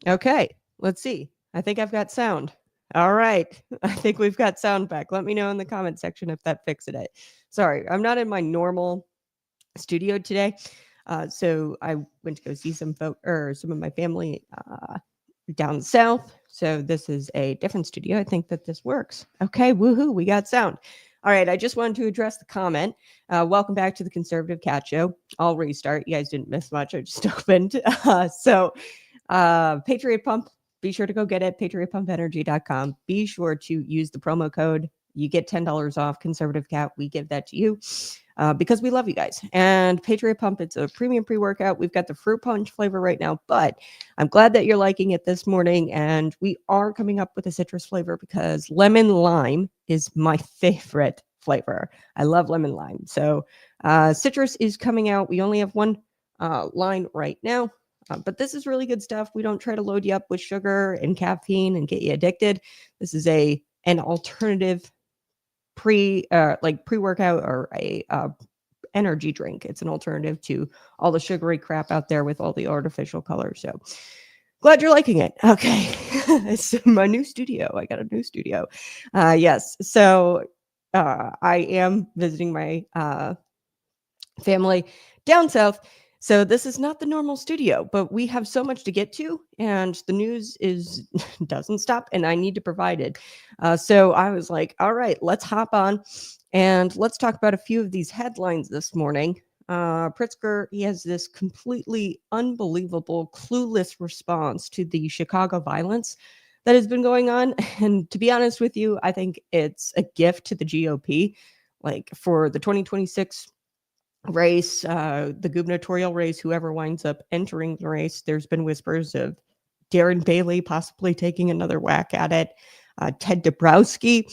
Okay, let's see. I think I've got sound. All right. I think we've got sound back. Let me know in the comment section if that fixed it. Sorry, I'm not in my normal studio today. So I went to go see some of my family down south. So this is a different studio. I think that this works. Okay, woohoo, we got sound. All right, I just wanted to address the comment. Welcome back to the Conservative Cat Show. I'll restart. You guys didn't miss much. I just opened. Patriot Pump, be sure to go get it, patriotpumpenergy.com. Be sure to use the promo code. You get $10 off. Conservative Cat, we give that to you because we love you guys. And Patriot Pump, it's a premium pre-workout. We've got the fruit punch flavor right now, but I'm glad that you're liking it this morning. And we are coming up with a citrus flavor because lemon lime is my favorite flavor. I love lemon lime. So citrus is coming out. We only have one line right now. But this is really good stuff. We don't try to load you up with sugar and caffeine and get you addicted. This is an alternative pre-workout or a energy drink. It's an alternative to all the sugary crap out there with all the artificial colors. So glad you're liking it. Okay. It's my new studio. I got a new studio. Yes. So I am visiting my family down south. So this is not the normal studio, but we have so much to get to, and the news doesn't stop, and I need to provide it. So I was like, all right, let's hop on and let's talk about a few of these headlines this morning. Pritzker, he has this completely unbelievable, clueless response to the Chicago violence that has been going on. And to be honest with you, I think it's a gift to the GOP, like for the 2026 race, the gubernatorial race, whoever winds up entering the race. There's been whispers of Darren Bailey possibly taking another whack at it. Ted Dabrowski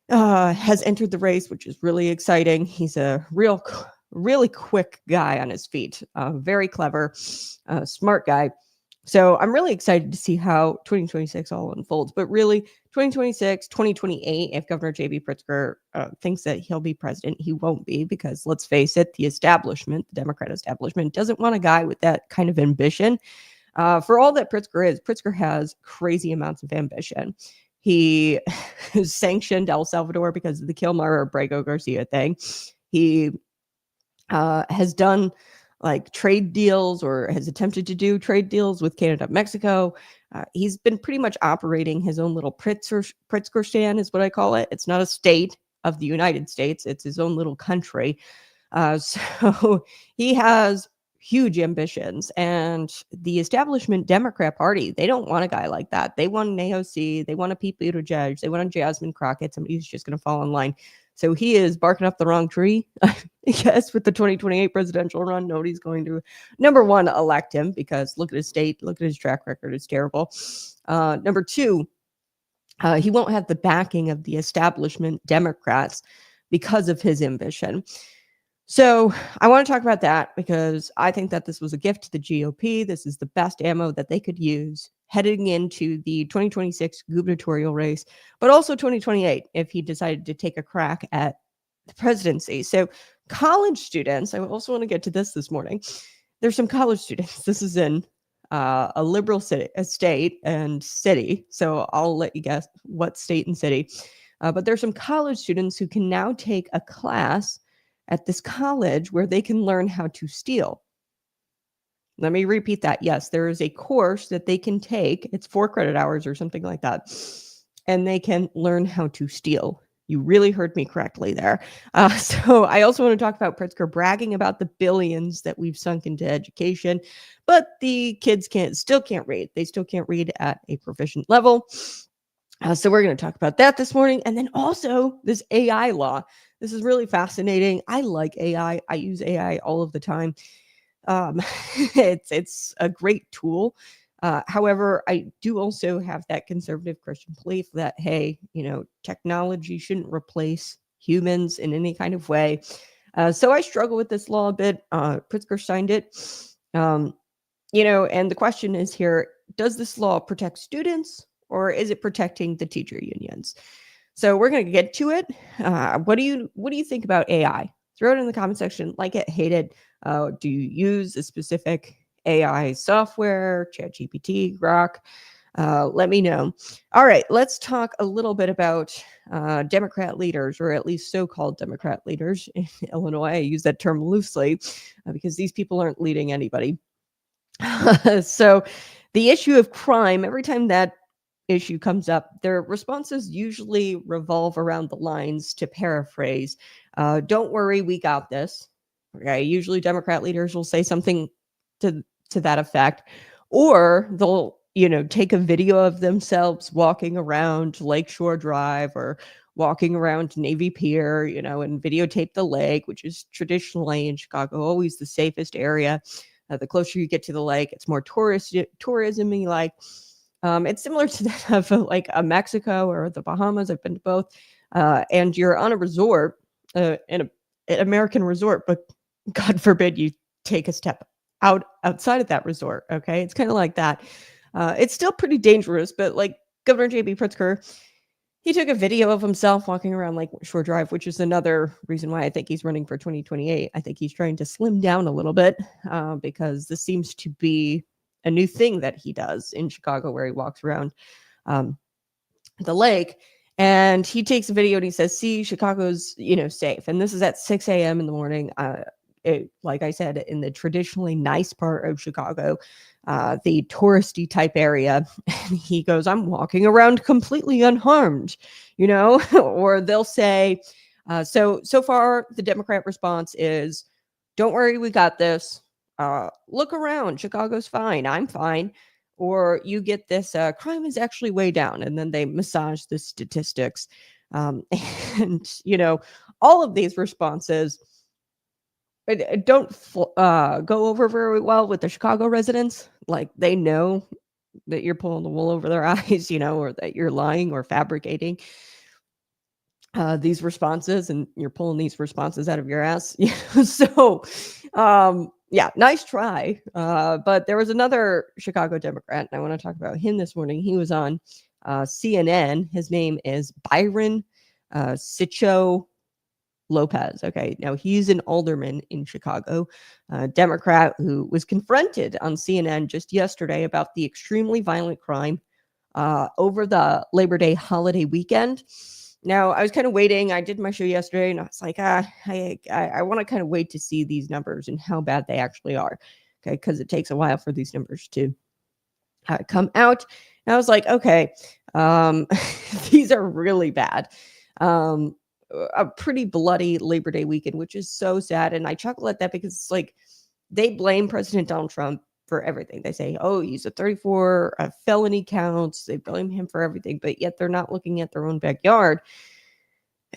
has entered the race, which is really exciting. He's a really quick guy on his feet, very clever, smart guy. So I'm really excited to see how 2026 all unfolds. But really, 2026, 2028, if Governor J.B. Pritzker thinks that he'll be president, he won't be, because let's face it, the establishment, the Democrat establishment, doesn't want a guy with that kind of ambition. For all that Pritzker is, Pritzker has crazy amounts of ambition. He sanctioned El Salvador because of the Kilmer Brago Garcia thing. He has done like trade deals, or has attempted to do trade deals with Canada, Mexico. He's been pretty much operating his own little Pritzker stand, is what I call it. It's not a state of the United States. It's his own little country. So he has huge ambitions, and the establishment Democrat Party, they don't want a guy like that. They want an AOC, they want a Pete Buttigieg, they want a Jasmine Crockett, somebody who's just going to fall in line. So he is barking up the wrong tree. Yes, with the 2028 presidential run, nobody's going to, number one, elect him, because look at his state, look at his track record, it's terrible. Number two, he won't have the backing of the establishment Democrats because of his ambition. So I want to talk about that, because I think that this was a gift to the GOP. This is the best ammo that they could use heading into the 2026 gubernatorial race, but also 2028 if he decided to take a crack at the presidency. So college students, I also want to get to this morning. There's some college students. This is in a liberal state and city. So I'll let you guess what state and city. But there's some college students who can now take a class at this college where they can learn how to steal. Let me repeat that. Yes, there is a course that they can take. It's 4 credit hours or something like that. And they can learn how to steal. You really heard me correctly there. So I also want to talk about Pritzker bragging about the billions that we've sunk into education, but the kids still can't read. They still can't read at a proficient level. So we're going to talk about that this morning. And then also this AI law. This is really fascinating. I like AI. I use AI all of the time. It's a great tool. However, I do also have that conservative Christian belief that, hey, technology shouldn't replace humans in any kind of way. So I struggle with this law a bit. Pritzker signed it. And the question is here, does this law protect students, or is it protecting the teacher unions? So we're going to get to it. What do you think about AI? Throw it in the comment section. Like it, hate it. Do you use a specific AI software, ChatGPT, Grok? Let me know. All right, let's talk a little bit about Democrat leaders, or at least so-called Democrat leaders in Illinois. I use that term loosely because these people aren't leading anybody. So the issue of crime, every time that issue comes up, their responses usually revolve around the lines, to paraphrase, don't worry, we got this. Okay, usually Democrat leaders will say something to that effect, or they'll take a video of themselves walking around Lakeshore Drive or walking around Navy Pier, and videotape the lake, which is traditionally in Chicago always the safest area. The closer you get to the lake, it's more tourism-y like. It's similar to that of like a Mexico or the Bahamas. I've been to both. And you're on a resort, in an American resort, but God forbid you take a step outside of that resort. Okay. It's kind of like that. It's still pretty dangerous, but like Governor J.B. Pritzker, he took a video of himself walking around Lakeshore Drive, which is another reason why I think he's running for 2028. I think he's trying to slim down a little bit because this seems to be a new thing that he does in Chicago, where he walks around the lake, and he takes a video and he says, see, Chicago's, safe. And this is at 6 a.m. in the morning. Like I said, in the traditionally nice part of Chicago, the touristy type area. And he goes, I'm walking around completely unharmed, or they'll say, so far the Democrat response is, don't worry, we got this. Look around, Chicago's fine, I'm fine. Or you get this, crime is actually way down. And then they massage the statistics. And, all of these responses don't go over very well with the Chicago residents. Like, they know that you're pulling the wool over their eyes, or that you're lying or fabricating these responses, and you're pulling these responses out of your ass. So, yeah, nice try. But there was another Chicago Democrat, and I want to talk about him this morning. He was on CNN. His name is Byron Sicho Lopez. Okay, now he's an alderman in Chicago, a Democrat who was confronted on CNN just yesterday about the extremely violent crime over the Labor Day holiday weekend. Now, I was kind of waiting. I did my show yesterday, and I was like, I want to kind of wait to see these numbers and how bad they actually are, okay? Because it takes a while for these numbers to come out. And I was like, okay, these are really bad. A pretty bloody Labor Day weekend, which is so sad. And I chuckle at that because it's like they blame President Donald Trump for everything. They say, oh, he's a 34 felony counts. They blame him for everything, but yet they're not looking at their own backyard.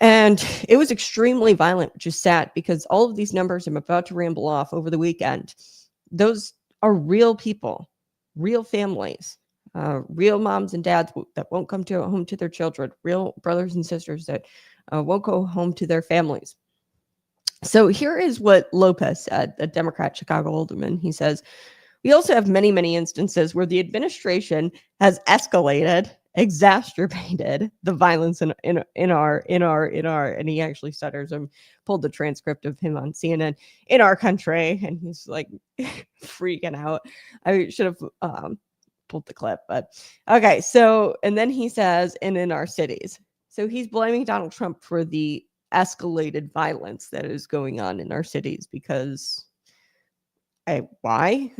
And it was extremely violent, which is sad because all of these numbers I'm about to ramble off over the weekend, those are real people, real families, real moms and dads that won't come home to their children, real brothers and sisters that won't go home to their families. So here is what Lopez said, a Democrat Chicago alderman. He says, we also have many, many instances where the administration has escalated, exacerbated the violence in our, and he actually stutters and pulled the transcript of him on CNN, in our country. And he's like freaking out. I should have pulled the clip, but okay. So, and then he says, and in our cities. So he's blaming Donald Trump for the escalated violence that is going on in our cities because why?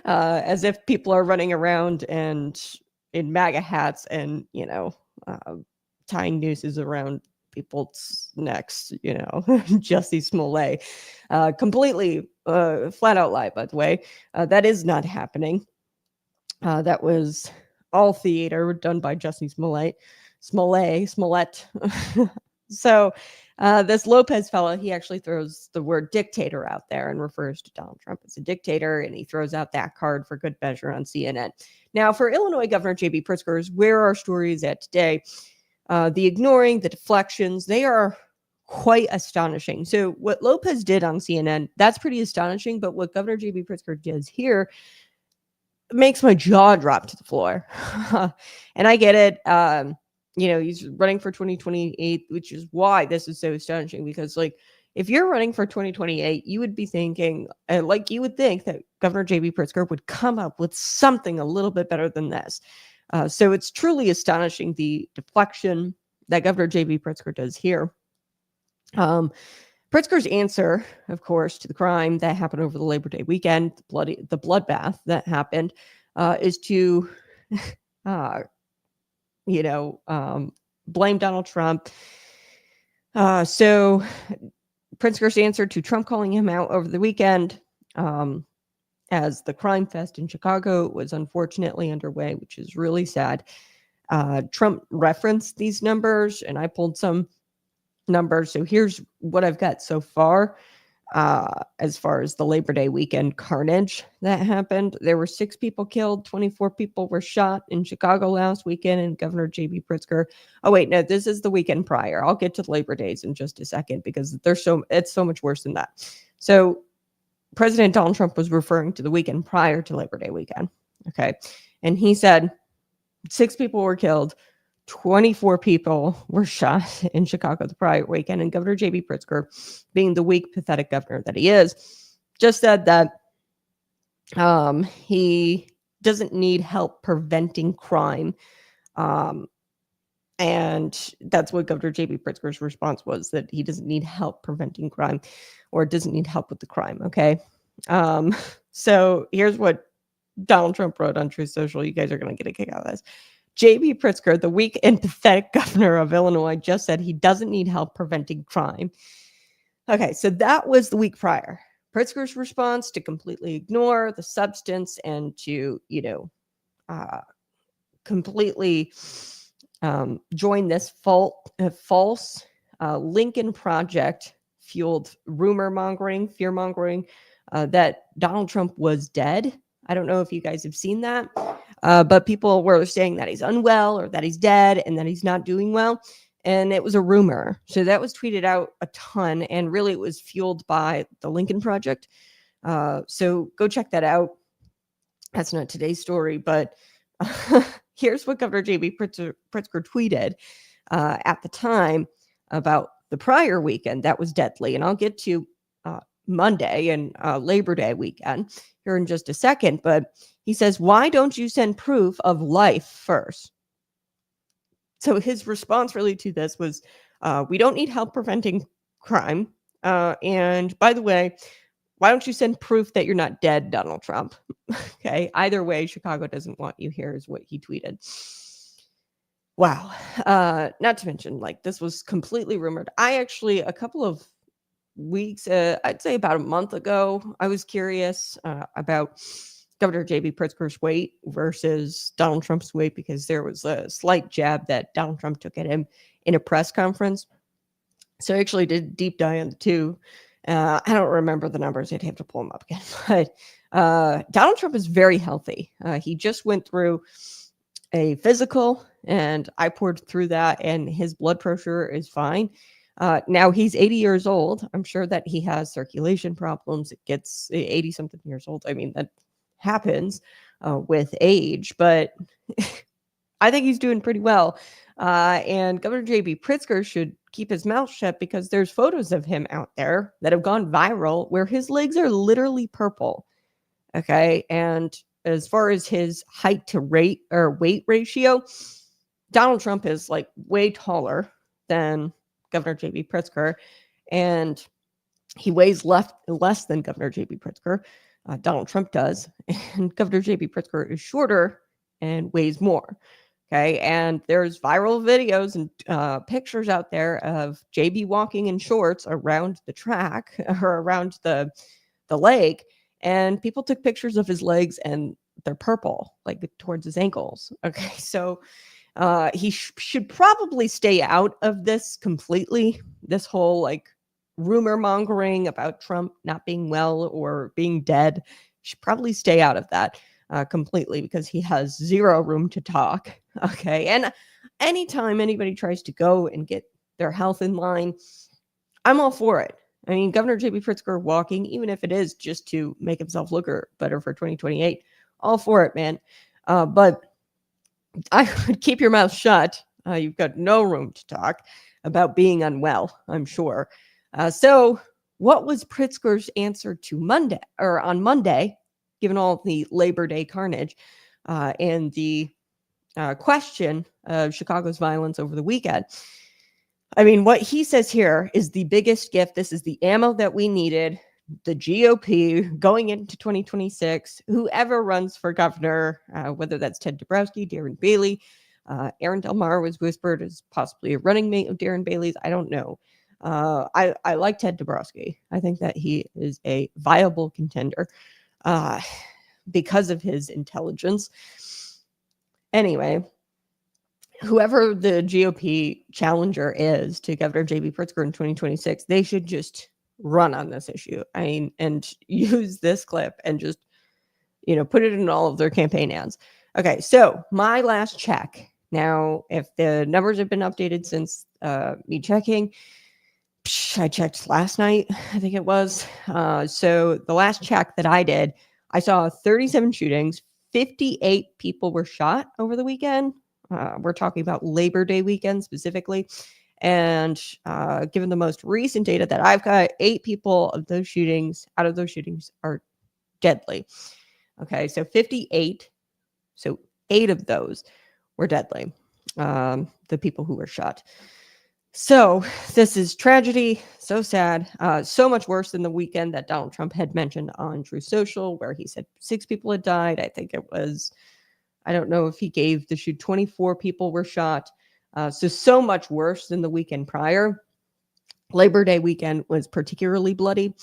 As if people are running around and in MAGA hats and, tying nooses around people's necks, Jussie Smollett. Completely flat out lie, by the way. That is not happening. That was all theater done by Jussie Smollett. So this Lopez fellow, he actually throws the word dictator out there and refers to Donald Trump as a dictator, and he throws out that card for good measure on CNN. Now, for Illinois Governor J.B. Pritzker, where our story is at today, the ignoring, the deflections, they are quite astonishing. So what Lopez did on CNN, that's pretty astonishing, but what Governor J.B. Pritzker does here makes my jaw drop to the floor. And I get it. He's running for 2028, which is why this is so astonishing, because if you're running for 2028, you would be thinking, you would think that Governor J.B. Pritzker would come up with something a little bit better than this. So it's truly astonishing, the deflection that Governor J.B. Pritzker does here. Pritzker's answer, of course, to the crime that happened over the Labor Day weekend, the bloodbath that happened, is to, blame Donald Trump. So Pritzker's answer to Trump calling him out over the weekend, as the crime fest in Chicago was unfortunately underway, which is really sad. Trump referenced these numbers, and I pulled some numbers. So here's what I've got so far. As far as the Labor Day weekend carnage that happened, there were 6 people killed, 24 people were shot in Chicago last weekend, and Governor J.B. Pritzker. Oh wait, no, this is the weekend prior. I'll get to the Labor Days in just a second because it's so much worse than that. So President Donald Trump was referring to the weekend prior to Labor Day weekend. Okay, and he said 6 people were killed, 24 people were shot in Chicago the prior weekend, and Governor J.B. Pritzker, being the weak, pathetic governor that he is, just said that he doesn't need help preventing crime. And that's what Governor J.B. Pritzker's response was, that he doesn't need help preventing crime, or doesn't need help with the crime, okay? So here's what Donald Trump wrote on Truth Social. You guys are going to get a kick out of this. J.B. Pritzker, the weak and pathetic governor of Illinois, just said he doesn't need help preventing crime. Okay, so that was the week prior. Pritzker's response to completely ignore the substance and to, completely join this false Lincoln Project fueled rumor mongering, fear mongering, that Donald Trump was dead. I don't know if you guys have seen that. But people were saying that he's unwell or that he's dead and that he's not doing well. And it was a rumor. So that was tweeted out a ton. And really, it was fueled by the Lincoln Project. So go check that out. That's not today's story, but here's what Governor J.B. Pritzker tweeted at the time about the prior weekend that was deadly. And I'll get to Monday and Labor Day weekend here in just a second. But he says, why don't you send proof of life first? So his response really to this was, we don't need help preventing crime. And by the way, why don't you send proof that you're not dead, Donald Trump? Okay. Either way, Chicago doesn't want you here, is what he tweeted. Wow. Not to mention, like, this was completely rumored. I actually, a couple of weeks, I'd say about a month ago, I was curious about Governor J.B. Pritzker's weight versus Donald Trump's weight, because there was a slight jab that Donald Trump took at him in a press conference. So I actually did a deep dive on the two. I don't remember the numbers. I'd have to pull them up again. But Donald Trump is very healthy. He just went through a physical, and I poured through that, and his blood pressure is fine. Now he's 80 years old. I'm sure that he has circulation problems. It gets 80 something years old. I mean, that happens with age, but I think he's doing pretty well. And Governor J.B. Pritzker should keep his mouth shut, because there's photos of him out there that have gone viral where his legs are literally purple. Okay. And as far as his height to weight ratio, Donald Trump is like way taller than Governor J.B. Pritzker, and he weighs less than Governor J.B. Pritzker. Donald Trump does, and Governor J.B. Pritzker is shorter and weighs more. Okay, and there's viral videos and pictures out there of JB walking in shorts around the track or around the lake, and people took pictures of his legs and they're purple, like towards his ankles. Okay, so he should probably stay out of this completely. This whole like rumor mongering about Trump not being well or being dead, should probably stay out of that completely, because he has zero room to talk. Okay. And anytime anybody tries to go and get their health in line, I'm all for it. I mean, Governor J.B. Pritzker walking, even if it is just to make himself look better for 2028, all for it, man. But I would keep your mouth shut. You've got no room to talk about being unwell, I'm sure. So what was Pritzker's answer to Monday, or on Monday, given all the Labor Day carnage and the question of Chicago's violence over the weekend? I mean, what he says here is the biggest gift. This is the ammo that we needed. The GOP going into 2026, whoever runs for governor, whether that's Ted Dabrowski, Darren Bailey, Aaron Del Mar was whispered as possibly a running mate of Darren Bailey's. I don't know. I like Ted Dabrowski. I think that he is a viable contender because of his intelligence. Anyway, whoever the GOP challenger is to Governor J.B. Pritzker in 2026, they should just run on this issue. I mean, and use this clip and just, put it in all of their campaign ads. Okay, so my last check. Now, if the numbers have been updated since me checking, I checked last night, I think it was. So the last check that I did, I saw 37 shootings, 58 people were shot over the weekend. We're talking about Labor Day weekend specifically. And given the most recent data that I've got, 8 people out of those shootings are deadly. Okay, so 58. So 8 of those were deadly, the people who were shot. So this is tragedy, so sad, so much worse than the weekend that Donald Trump had mentioned on Truth Social, where he said 6 people had died. I think it was, I don't know if he gave the shoot 24 people were shot. So much worse than the weekend prior. Labor Day weekend was particularly bloody.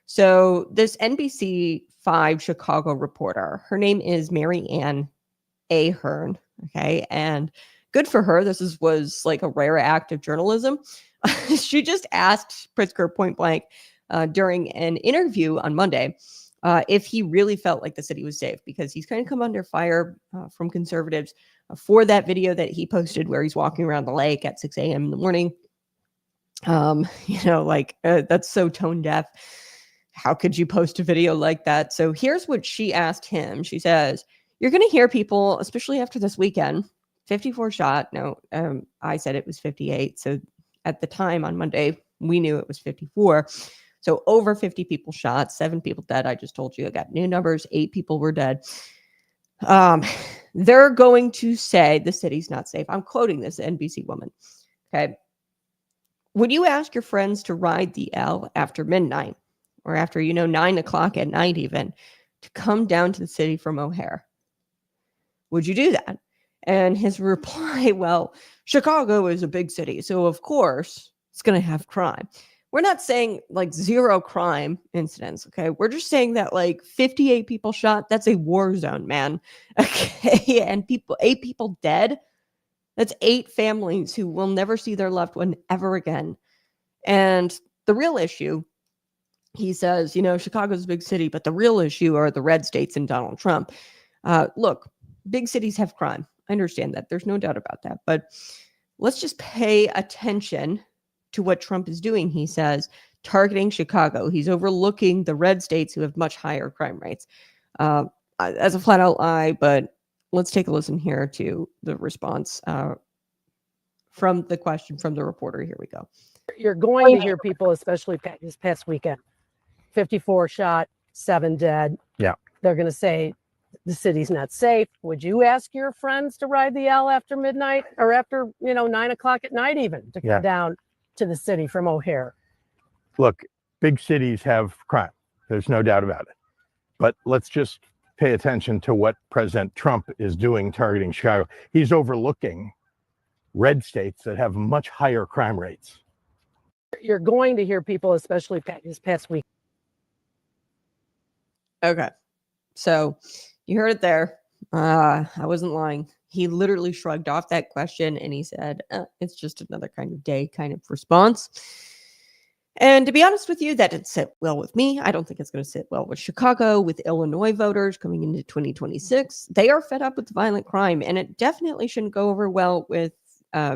So this NBC 5 Chicago reporter, her name is Mary Ann Ahern. Okay. And good for her. This was like a rare act of journalism. She just asked Pritzker point blank during an interview on Monday, if he really felt like the city was safe, because he's kind of come under fire from conservatives for that video that he posted where he's walking around the lake at 6 a.m. in the morning. That's so tone deaf. How could you post a video like that? So here's what she asked him. She says, "You're going to hear people, especially after this weekend, 54 shot." No, I said it was 58. So at the time on Monday, we knew it was 54. So over 50 people shot, 7 people dead. I just told you I got new numbers. 8 people were dead. They're going to say the city's not safe. I'm quoting this NBC woman. Okay. Would you ask your friends to ride the L after midnight or after, 9 o'clock at night even, to come down to the city from O'Hare? Would you do that? And his reply, well, Chicago is a big city, so of course it's going to have crime. We're not saying like 0 crime incidents, okay? We're just saying that like 58 people shot, that's a war zone, man. Okay, and 8 people dead, that's 8 families who will never see their loved one ever again. And the real issue, he says, Chicago's a big city, but the real issue are the red states and Donald Trump. Look, big cities have crime. I understand that. There's no doubt about that. But let's just pay attention to what Trump is doing. He says, targeting Chicago. He's overlooking the red states who have much higher crime rates. As a flat out lie, but let's take a listen here to the response from the question from the reporter. Here we go. You're going to hear people, especially this past weekend, 54 shot, 7 dead. Yeah. They're going to say the city's not safe. Would you ask your friends to ride the L after midnight or after, 9 o'clock at night even to come down to the city from O'Hare? Look, big cities have crime. There's no doubt about it. But let's just pay attention to what President Trump is doing targeting Chicago. He's overlooking red states that have much higher crime rates. You're going to hear people, especially this past week. Okay. So you heard it there. I wasn't lying. He literally shrugged off that question and he said, it's just another kind of day kind of response. And to be honest with you, that didn't sit well with me. I don't think it's going to sit well with Chicago, with Illinois voters coming into 2026. They are fed up with violent crime, and it definitely shouldn't go over well with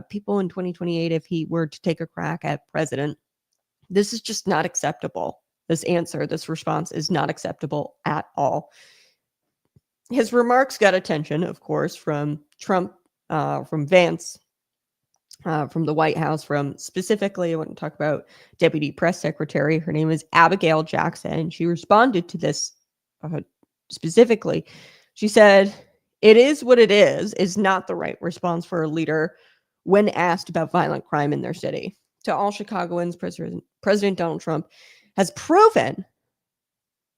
people in 2028 if he were to take a crack at president. This is just not acceptable. This answer, this response is not acceptable at all. His remarks got attention, of course, from Trump, from Vance, from the White House, from specifically, I want to talk about Deputy Press Secretary. Her name is Abigail Jackson. She responded to this specifically. She said, "It is what it is not the right response for a leader when asked about violent crime in their city. To all Chicagoans, President Donald Trump has proven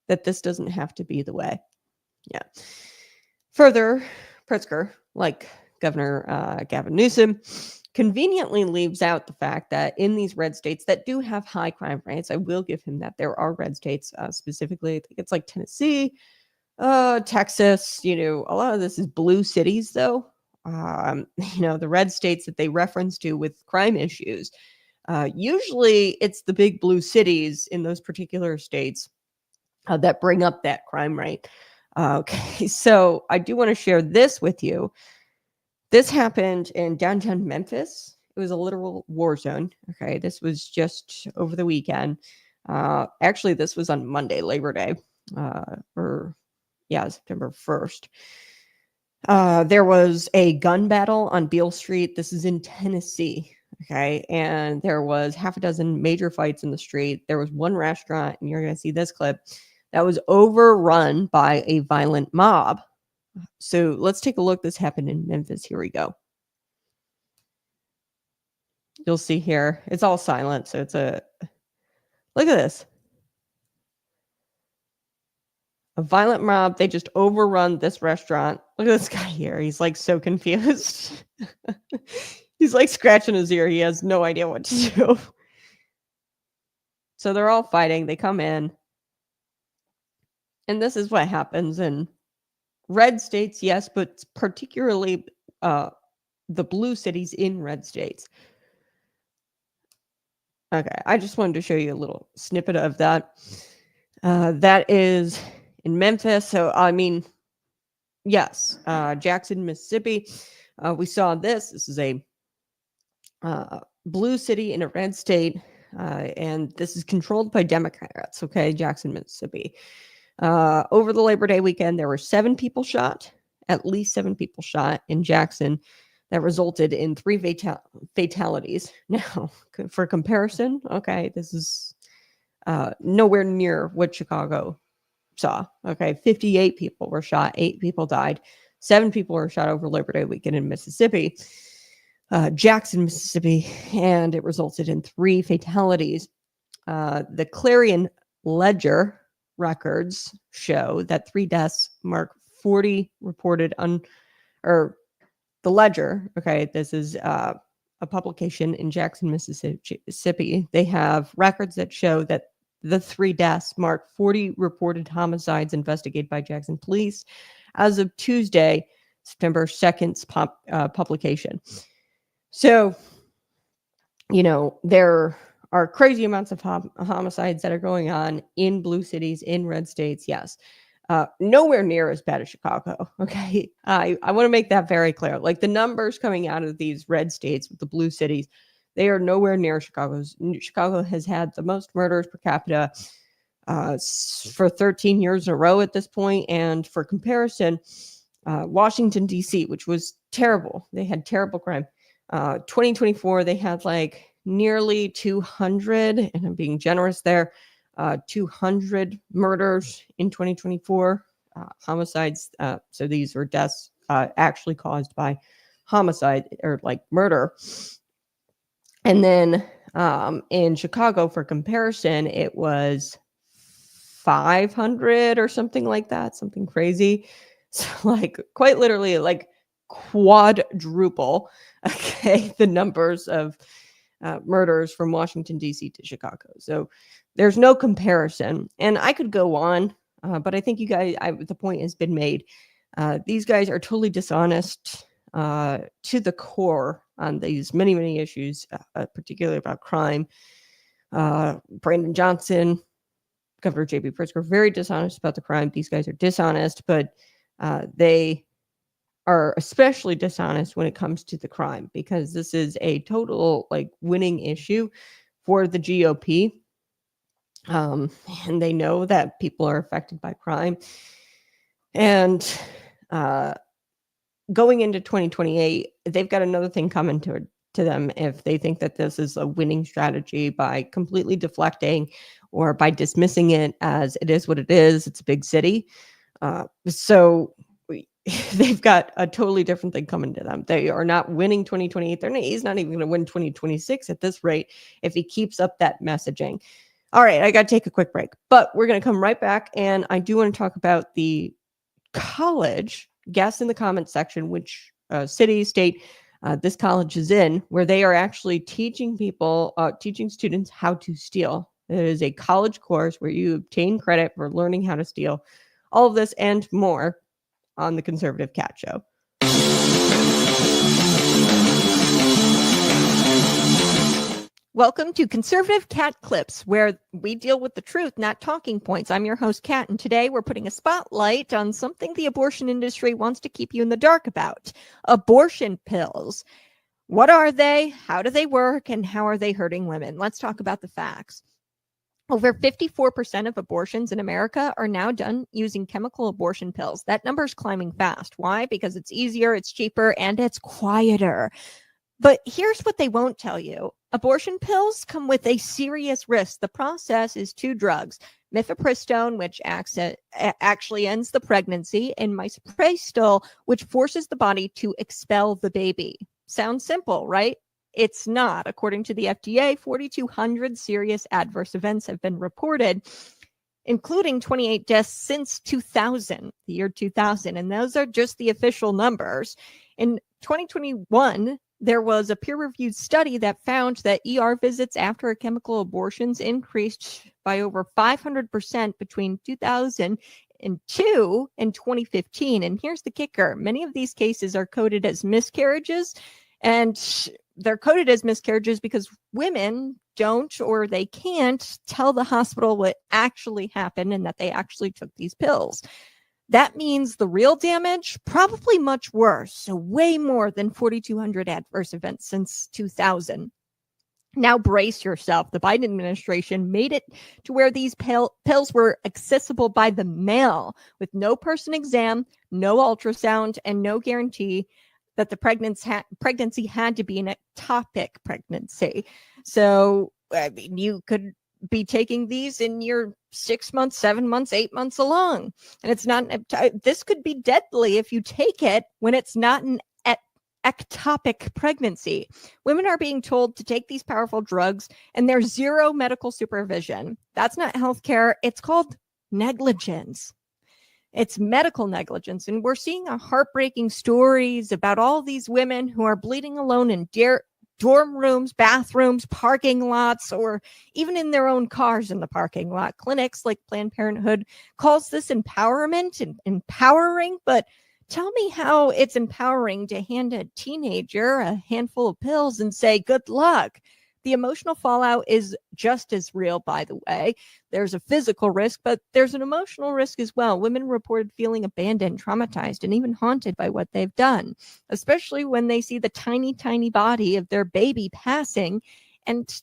that this doesn't have to be the way." Yeah. Further, Pritzker, like Governor Gavin Newsom, conveniently leaves out the fact that in these red states that do have high crime rates, I will give him that. There are red states, specifically, I think it's like Tennessee, Texas, a lot of this is blue cities, though. The red states that they reference to with crime issues, usually it's the big blue cities in those particular states that bring up that crime rate. Okay, so I do want to share this with you. This happened in downtown Memphis. It was a literal war zone. Okay, this was just over the weekend. Actually, this was on Monday, Labor Day, September 1st. There was a gun battle on Beale Street. This is in Tennessee. Okay, and there was half a dozen major fights in the street. There was one restaurant, and you're going to see this clip, that was overrun by a violent mob. So let's take a look. This happened in Memphis. Here we go. You'll see here, it's all silent. So look at this. A violent mob. They just overrun this restaurant. Look at this guy here. He's like so confused. He's like scratching his ear. He has no idea what to do. So they're all fighting. They come in. And this is what happens in red states, yes, but particularly the blue cities in red states. Okay, I just wanted to show you a little snippet of that. That is in Memphis. So, I mean, yes, Jackson, Mississippi. We saw this. This is a blue city in a red state, and this is controlled by Democrats. Okay, Jackson, Mississippi. Over the Labor Day weekend, there were 7 people shot, at least 7 people shot in Jackson. That resulted in 3 fatalities. Now, for comparison, okay, this is nowhere near what Chicago saw. Okay, 58 people were shot, 8 people died, 7 people were shot over Labor Day weekend in Mississippi, Jackson, Mississippi, and it resulted in 3 fatalities. The Clarion Ledger records show that 3 deaths mark 40 reported or the Ledger. Okay, this is a publication in Jackson, Mississippi. They have records that show that the 3 deaths mark 40 reported homicides investigated by Jackson police as of Tuesday, September 2nd's publication. So, you know, there are crazy amounts of homicides that are going on in blue cities, in red states. Yes. Nowhere near as bad as Chicago. Okay. I want to make that very clear. Like the numbers coming out of these red states with the blue cities, they are nowhere near Chicago's. Chicago has had the most murders per capita for 13 years in a row at this point. And for comparison, Washington, D.C., which was terrible. They had terrible crime. 2024, they had like nearly 200, and I'm being generous there, 200 murders in 2024, homicides. So these were deaths actually caused by homicide or like murder. And then in Chicago, for comparison, it was 500 or something like that, something crazy. So like quite literally like quadruple, okay, the numbers of murders from Washington, D.C. to Chicago. So there's no comparison. And I could go on, but I think you guys, the point has been made. These guys are totally dishonest to the core on these many, many issues, particularly about crime. Brandon Johnson, Governor J.B. Pritzker, very dishonest about the crime. These guys are dishonest, but they are especially dishonest when it comes to the crime, because this is a total like winning issue for the GOP. And they know that people are affected by crime. And going into 2028, they've got another thing coming to them if they think that this is a winning strategy by completely deflecting or by dismissing it as it is what it is. It's a big city. So they've got a totally different thing coming to them. They are not winning 2028. He's not even going to win 2026 at this rate if he keeps up that messaging. All right, I got to take a quick break, but we're going to come right back. And I do want to talk about the college. Guess in the comments section which city, state this college is in, where they are actually teaching students how to steal. It is a college course where you obtain credit for learning how to steal. All of this and more on the Conservative Cat Show. Welcome to Conservative Cat Clips, where we deal with the truth, not talking points. I'm your host, Cat, and today we're putting a spotlight on something the abortion industry wants to keep you in the dark about: abortion pills. What are they? How do they work? And how are they hurting women? Let's talk about the facts. Over 54% of abortions in America are now done using chemical abortion pills. That number is climbing fast. Why? Because it's easier, it's cheaper, and it's quieter. But here's what they won't tell you. Abortion pills come with a serious risk. The process is 2 drugs: mifepristone, which actually ends the pregnancy, and misoprostol, which forces the body to expel the baby. Sounds simple, right? It's not. According to the FDA, 4,200 serious adverse events have been reported, including 28 deaths since 2000, the year 2000. And those are just the official numbers. In 2021, there was a peer-reviewed study that found that ER visits after chemical abortions increased by over 500% between 2002 and 2015. And here's the kicker. Many of these cases are coded as miscarriages, and they're coded as miscarriages because women don't or they can't tell the hospital what actually happened and that they actually took these pills. That means the real damage, probably much worse. So way more than 4,200 adverse events since 2000. Now brace yourself. The Biden administration made it to where these pills were accessible by the mail with no person exam, no ultrasound, and no guarantee that the pregnancy had to be an ectopic pregnancy. So, I mean, you could be taking these in your 6 months, 7 months, 8 months along. And it's not, this could be deadly if you take it when it's not an ectopic pregnancy. Women are being told to take these powerful drugs and there's zero medical supervision. That's not healthcare. It's called negligence. It's medical negligence. And we're seeing heartbreaking stories about all these women who are bleeding alone in dorm rooms, bathrooms, parking lots, or even in their own cars in the parking lot. Clinics like Planned Parenthood calls this empowerment and empowering, but tell me how it's empowering to hand a teenager a handful of pills and say, good luck. The emotional fallout is just as real, by the way. There's a physical risk, but there's an emotional risk as well. Women reported feeling abandoned, traumatized, and even haunted by what they've done, especially when they see the tiny, tiny body of their baby passing and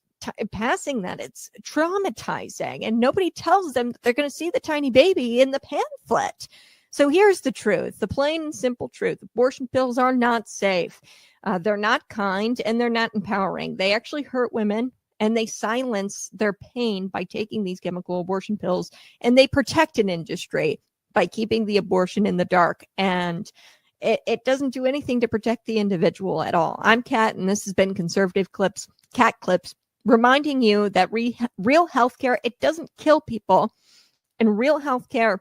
passing that. It's traumatizing, and nobody tells them that they're going to see the tiny baby in the pamphlet. So here's the truth, the plain and simple truth. Abortion pills are not safe. They're not kind, and they're not empowering. They actually hurt women, and they silence their pain by taking these chemical abortion pills, and they protect an industry by keeping the abortion in the dark. And it doesn't do anything to protect the individual at all. I'm Kat, and this has been Conservative Clips, Cat Clips, reminding you that real healthcare, it doesn't kill people, and real healthcare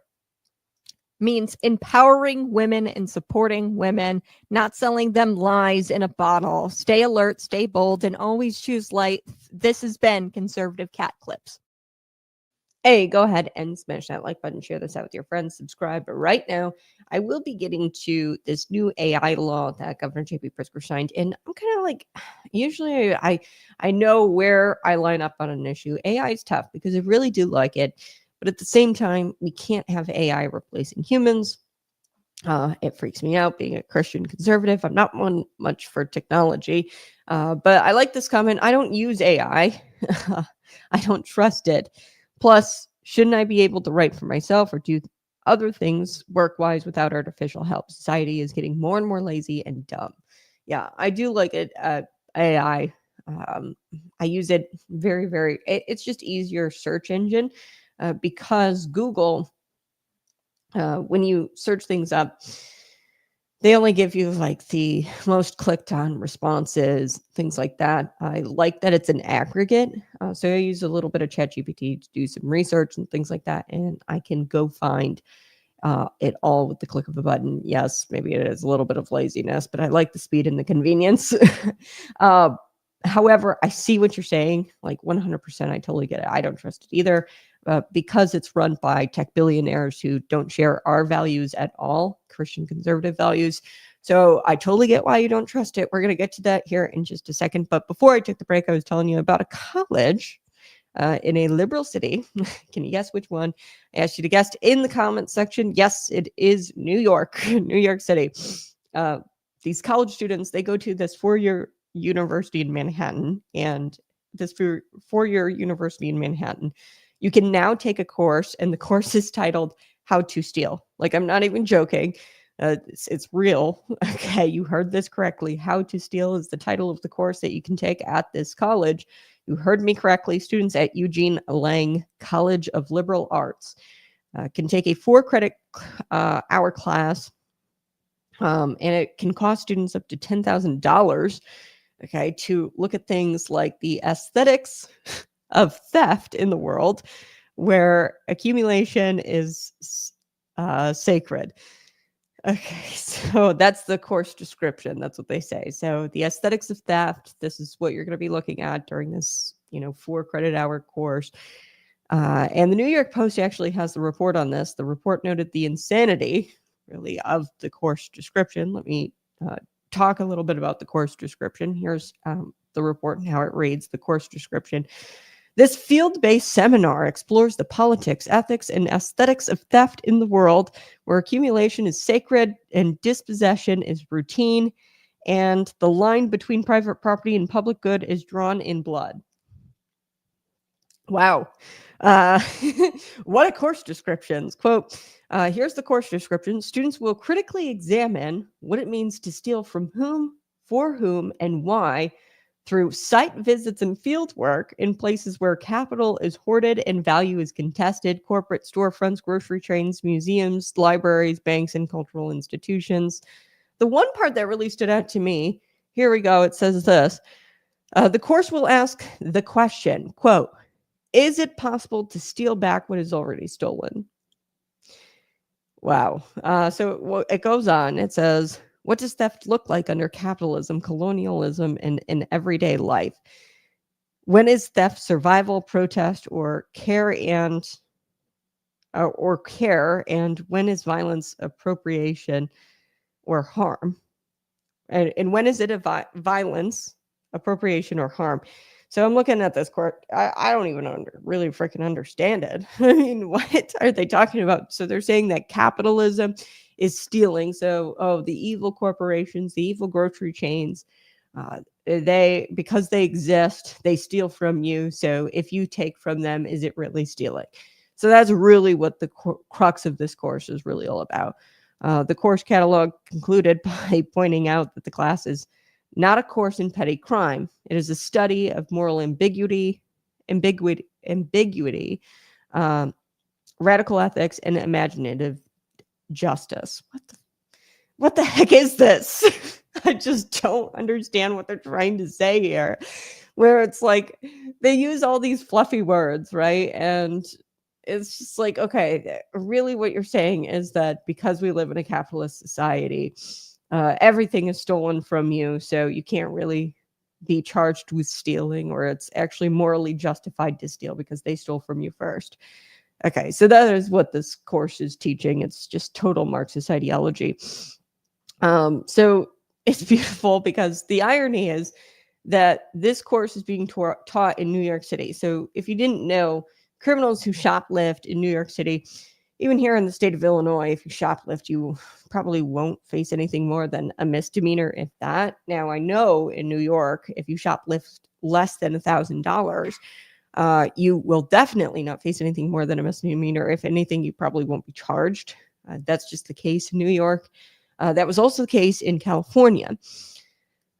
means empowering women and supporting women, not selling them lies in a bottle. Stay alert, stay bold, and always choose light. This has been Conservative Cat Clips. Hey, go ahead and smash that like button, share this out with your friends, subscribe. But right now, I will be getting to this new AI law that Governor J.B. Pritzker signed. And I'm kind of like, usually I know where I line up on an issue. AI is tough because I really do like it. But at the same time, we can't have AI replacing humans. It freaks me out being a Christian conservative. I'm not one much for technology, but I like this comment. I don't use AI. I don't trust it. Plus, shouldn't I be able to write for myself or do other things work-wise without artificial help? Society is getting more and more lazy and dumb. Yeah, I do like it. AI. I use it very. It's just easier search engine. Because Google, when you search things up, they only give you like the most clicked on responses, things like that. I like that it's an aggregate. So I use a little bit of ChatGPT to do some research and things like that. And I can go find it all with the click of a button. Yes, maybe it is a little bit of laziness, but I like the speed and the convenience. However, I see what you're saying, like 100%. I totally get it. I don't trust it either because it's run by tech billionaires who don't share our values at all, Christian conservative values. So I totally get why you don't trust it. We're going to get to that here in just a second. But before I took the break, I was telling you about a college in a liberal city. Can you guess which one? I asked you to guess in the comments section. Yes, it is New York, New York City. These college students, they go to this four-year university in Manhattan, and this four-year university in Manhattan, you can now take a course, and the course is titled How to Steal. Like, I'm not even joking. It's real. Okay, you heard this correctly. How to Steal is the title of the course that you can take at this college. You heard me correctly. Students at Eugene Lang College of Liberal Arts can take a 4-credit hour class, and it can cost students up to $10,000. Okay, to look at things like the aesthetics of theft in the world, where accumulation is sacred. Okay, so that's the course description. That's what they say. So the aesthetics of theft, this is what you're going to be looking at during this, 4-credit hour course. And the New York Post actually has the report on this. The report noted the insanity, really, of the course description. Let me talk a little bit about the course description. Here's the report and how it reads. The course description. This field-based seminar explores the politics, ethics, and aesthetics of theft in the world, where accumulation is sacred and dispossession is routine, and the line between private property and public good is drawn in blood. Wow. What a course descriptions. Quote, here's the course description. Students will critically examine what it means to steal from whom, for whom, and why through site visits and field work in places where capital is hoarded and value is contested, corporate storefronts, grocery trains, museums, libraries, banks, and cultural institutions. The one part that really stood out to me, here we go, it says this. The course will ask the question, quote, is it possible to steal back what is already stolen? Wow. So it goes on. It says, what does theft look like under capitalism, colonialism, and in everyday life? When is theft survival, protest, or care, and when is violence appropriation or harm? And when is it a violence, appropriation, or harm? So I'm looking at this court. I don't even really freaking understand it. I mean, what are they talking about? So they're saying that capitalism is stealing. So, the evil corporations, the evil grocery chains, because they exist, they steal from you. So if you take from them, is it really stealing? So that's really what the crux of this course is really all about. The course catalog concluded by pointing out that the class is not a course in petty crime. It is a study of moral ambiguity, radical ethics, and imaginative justice. What the heck is this? I just don't understand what they're trying to say here. Where it's like they use all these fluffy words, right? And it's just like, okay, really what you're saying is that because we live in a capitalist society, everything is stolen from you, so you can't really be charged with stealing, or it's actually morally justified to steal because they stole from you first. Okay, so that is what this course is teaching. It's just total Marxist ideology. So it's beautiful because the irony is that this course is being taught in New York City. So if you didn't know, criminals who shoplift in New York City, even here in the state of Illinois, if you shoplift, you probably won't face anything more than a misdemeanor, if that. Now, I know in New York, if you shoplift less than $1,000, you will definitely not face anything more than a misdemeanor. If anything, you probably won't be charged. That's just the case in New York. That was also the case in California.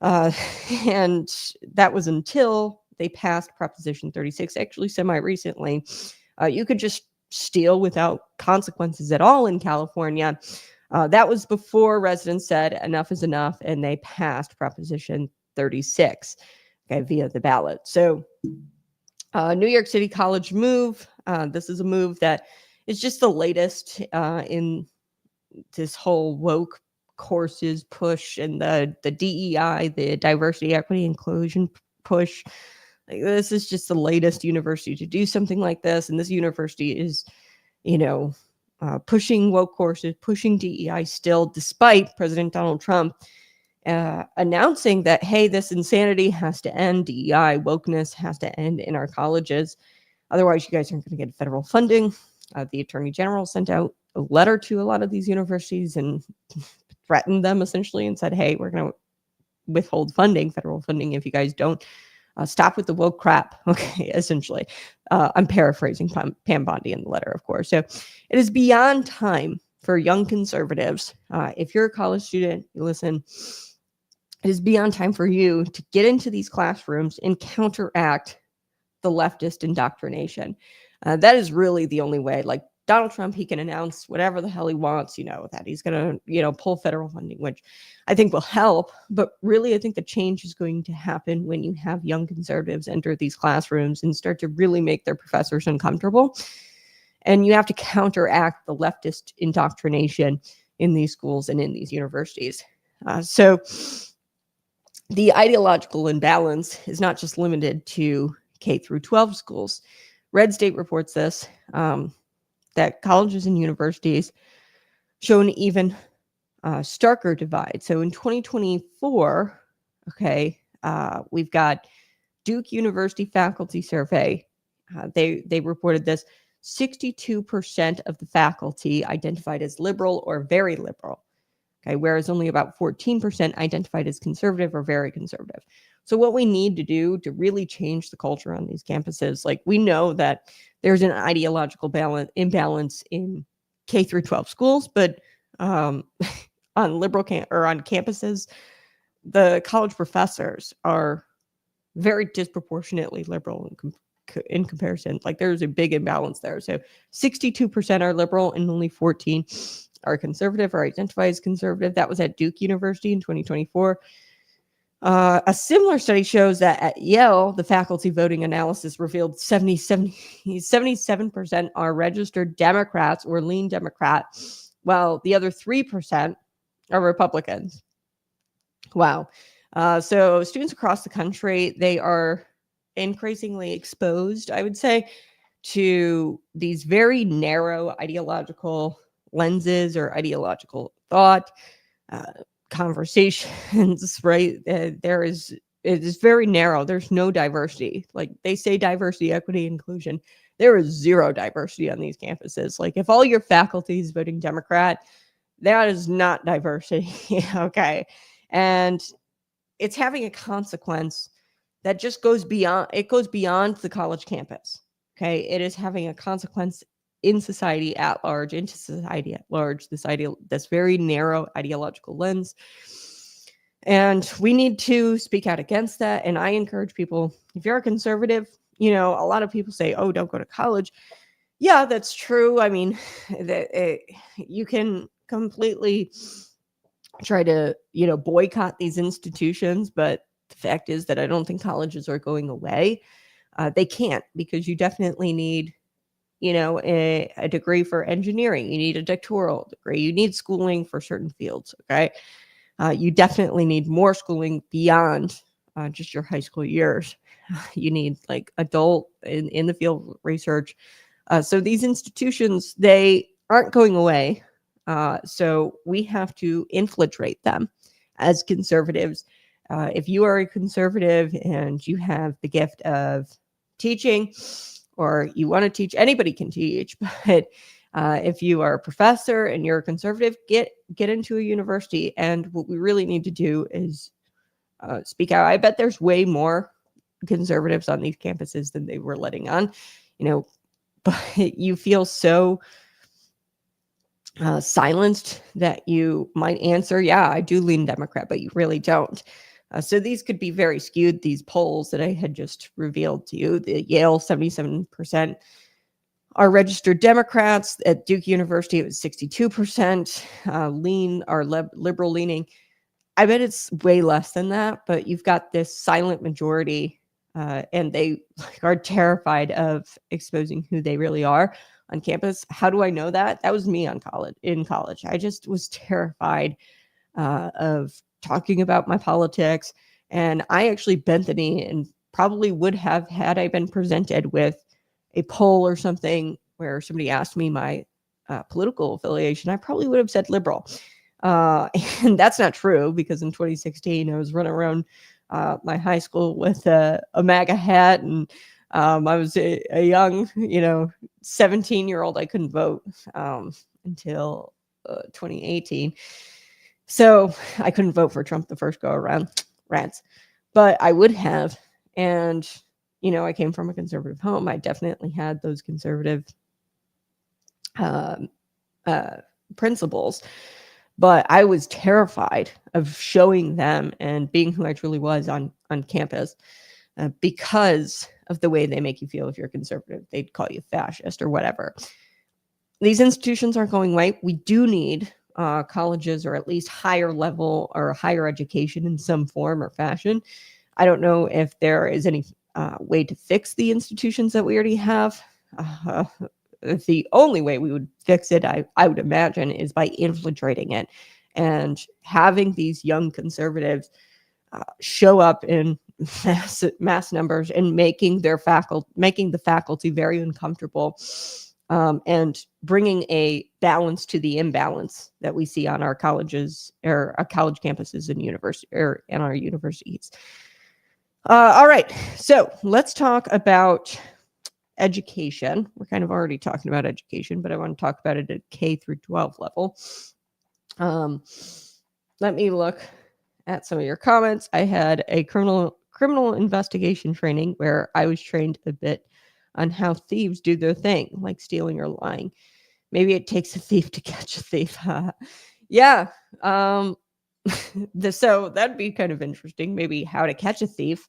And that was until they passed Proposition 36, actually semi-recently. You could just steal without consequences at all in California. That was before residents said enough is enough, and they passed Proposition 36 via the ballot. So New York City College move. This is a move that is just the latest in this whole woke courses push and the DEI, the diversity, equity, inclusion push. Like, this is just the latest university to do something like this. And this university is, pushing woke courses, pushing DEI still, despite President Donald Trump announcing that, hey, this insanity has to end. DEI, wokeness has to end in our colleges. Otherwise, you guys aren't going to get federal funding. The Attorney General sent out a letter to a lot of these universities and threatened them essentially and said, hey, we're going to withhold funding, federal funding, if you guys don't stop with the woke crap. Okay, essentially. I'm paraphrasing Pam Bondi in the letter, of course. So it is beyond time for young conservatives. If you're a college student, you listen, it is beyond time for you to get into these classrooms and counteract the leftist indoctrination. That is really the only way. Like Donald Trump, he can announce whatever the hell he wants, that he's going to, pull federal funding, which I think will help. But really, I think the change is going to happen when you have young conservatives enter these classrooms and start to really make their professors uncomfortable. And you have to counteract the leftist indoctrination in these schools and in these universities. So the ideological imbalance is not just limited to K through 12 schools. Red State reports this, that colleges and universities show an even starker divide. So in 2024, okay, we've got Duke University faculty survey. They reported this: 62% of the faculty identified as liberal or very liberal. Okay, whereas only about 14% identified as conservative or very conservative. So what we need to do to really change the culture on these campuses, like we know that there's an ideological imbalance in K through 12 schools, but on liberal or on campuses, the college professors are very disproportionately liberal in comparison. Like there's a big imbalance there. So 62% are liberal and only 14 are conservative or identify as conservative. That was at Duke University in 2024. A similar study shows that at Yale, the faculty voting analysis revealed 77% are registered Democrats or lean Democrat, while the other 3% are Republicans. Wow. So students across the country, they are increasingly exposed, I would say, to these very narrow ideological lenses or ideological thought conversations, right? It is very narrow. There's no diversity. Like they say diversity, equity, inclusion. There is zero diversity on these campuses. Like if all your faculty is voting Democrat, that is not diversity. Okay. And it's having a consequence that just goes beyond the college campus. Okay. It is having a consequence in society at large, this very narrow ideological lens. And we need to speak out against that. And I encourage people, if you're a conservative, a lot of people say, oh, don't go to college. Yeah, that's true. I mean, you can completely try to, boycott these institutions, but the fact is that I don't think colleges are going away. They can't, because you definitely need, a degree for engineering. You need a doctoral degree. You need schooling for certain fields. Okay. You definitely need more schooling beyond just your high school years. You need like adult in the field research. So these institutions, they aren't going away. So we have to infiltrate them as conservatives. If you are a conservative and you have the gift of teaching, or you want to teach, anybody can teach, but if you are a professor and you're a conservative, get into a university. And what we really need to do is speak out. I bet there's way more conservatives on these campuses than they were letting on, but you feel so silenced that you might answer, yeah, I do lean Democrat, but you really don't. So these could be very skewed, these polls that I had just revealed to you. The Yale, 77% are registered Democrats. At Duke University, it was 62%. Lean or liberal leaning. I bet it's way less than that, but you've got this silent majority, and they are terrified of exposing who they really are on campus. How do I know that? That was me in college. I just was terrified of talking about my politics. And I actually bent the knee, and probably would have, had I been presented with a poll or something where somebody asked me my political affiliation, I probably would have said liberal. And that's not true, because in 2016, I was running around my high school with a MAGA hat, and I was a young, 17-year-old. I couldn't vote until 2018. So I couldn't vote for Trump the first go around, rats, but I would have. And, I came from a conservative home. I definitely had those conservative principles, but I was terrified of showing them and being who I truly was on campus because of the way they make you feel if you're conservative. They'd call you fascist or whatever. These institutions aren't going away. We do need colleges, or at least higher level or higher education in some form or fashion. I don't know if there is any way to fix the institutions that we already have. The only way we would fix it, I would imagine, is by infiltrating it and having these young conservatives show up in mass numbers and making the faculty very uncomfortable and bringing a balance to the imbalance that we see on our colleges or college campuses and university or in our universities. All right, so let's talk about education. We're kind of already talking about education, but I want to talk about it at K through 12 level. Let me look at some of your comments. I had a criminal investigation training where I was trained a bit on how thieves do their thing, like stealing or lying. Maybe it takes a thief to catch a thief. Yeah. So that'd be kind of interesting. Maybe how to catch a thief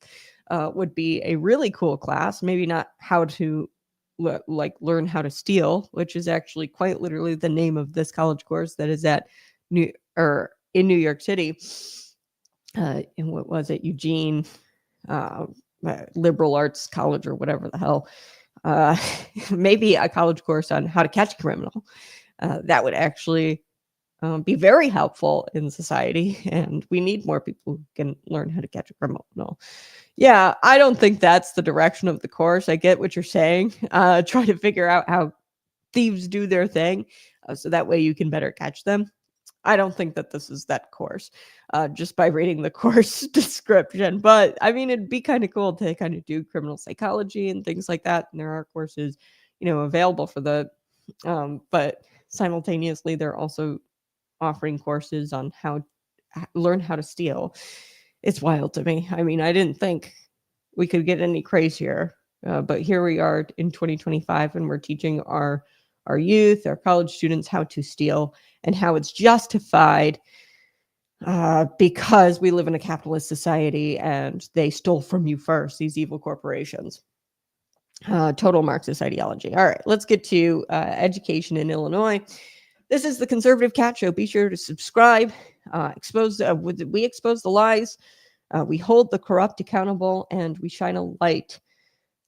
would be a really cool class. Maybe not how to learn how to steal, which is actually quite literally the name of this college course that is at in New York City. And what was it? Eugene Liberal Arts College or whatever the hell. Maybe a college course on how to catch a criminal. That would actually be very helpful in society, and we need more people who can learn how to catch a criminal. Yeah, I don't think that's the direction of the course. I get what you're saying. Try to figure out how thieves do their thing, so that way you can better catch them. I don't think that this is that course, just by reading the course description. But I mean, it'd be kind of cool to kind of do criminal psychology and things like that. And there are courses, available for the, but simultaneously, they're also offering courses on how to learn how to steal. It's wild to me. I mean, I didn't think we could get any crazier, but here we are in 2025, and we're teaching our youth, our college students, how to steal and how it's justified because we live in a capitalist society and they stole from you first, these evil corporations. Total Marxist ideology. All right, let's get to education in Illinois. This is the Conservative Cat Show. Be sure to subscribe. We expose the lies. We hold the corrupt accountable, and we shine a light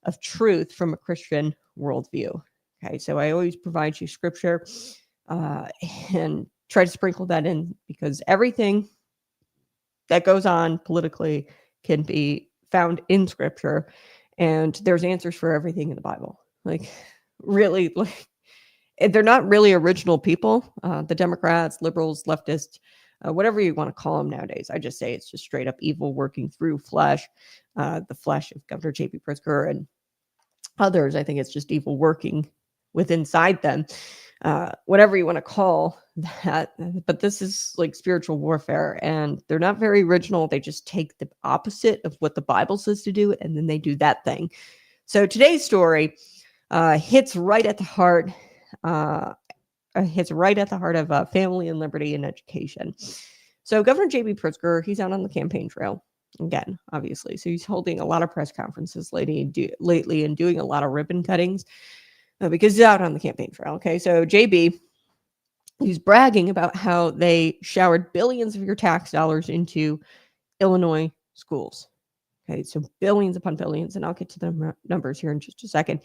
of truth from a Christian worldview. Okay, so I always provide you scripture and try to sprinkle that in, because everything that goes on politically can be found in scripture, and there's answers for everything in the Bible. Like, really, they're not really original people. The Democrats, liberals, leftists, whatever you want to call them nowadays. I just say it's just straight up evil working through flesh, the flesh of Governor J.B. Pritzker and others. I think it's just evil working inside them, whatever you want to call that. But this is like spiritual warfare, and they're not very original. They just take the opposite of what the Bible says to do, and then they do that thing. So today's story hits right at the heart. Hits right at the heart of family and liberty and education. So Governor J.B. Pritzker, he's out on the campaign trail again, obviously. So he's holding a lot of press conferences lately and doing a lot of ribbon cuttings because he's out on the campaign trail. Okay, so JB, he's bragging about how they showered billions of your tax dollars into Illinois schools. Okay, so billions upon billions, and I'll get to the numbers here in just a second.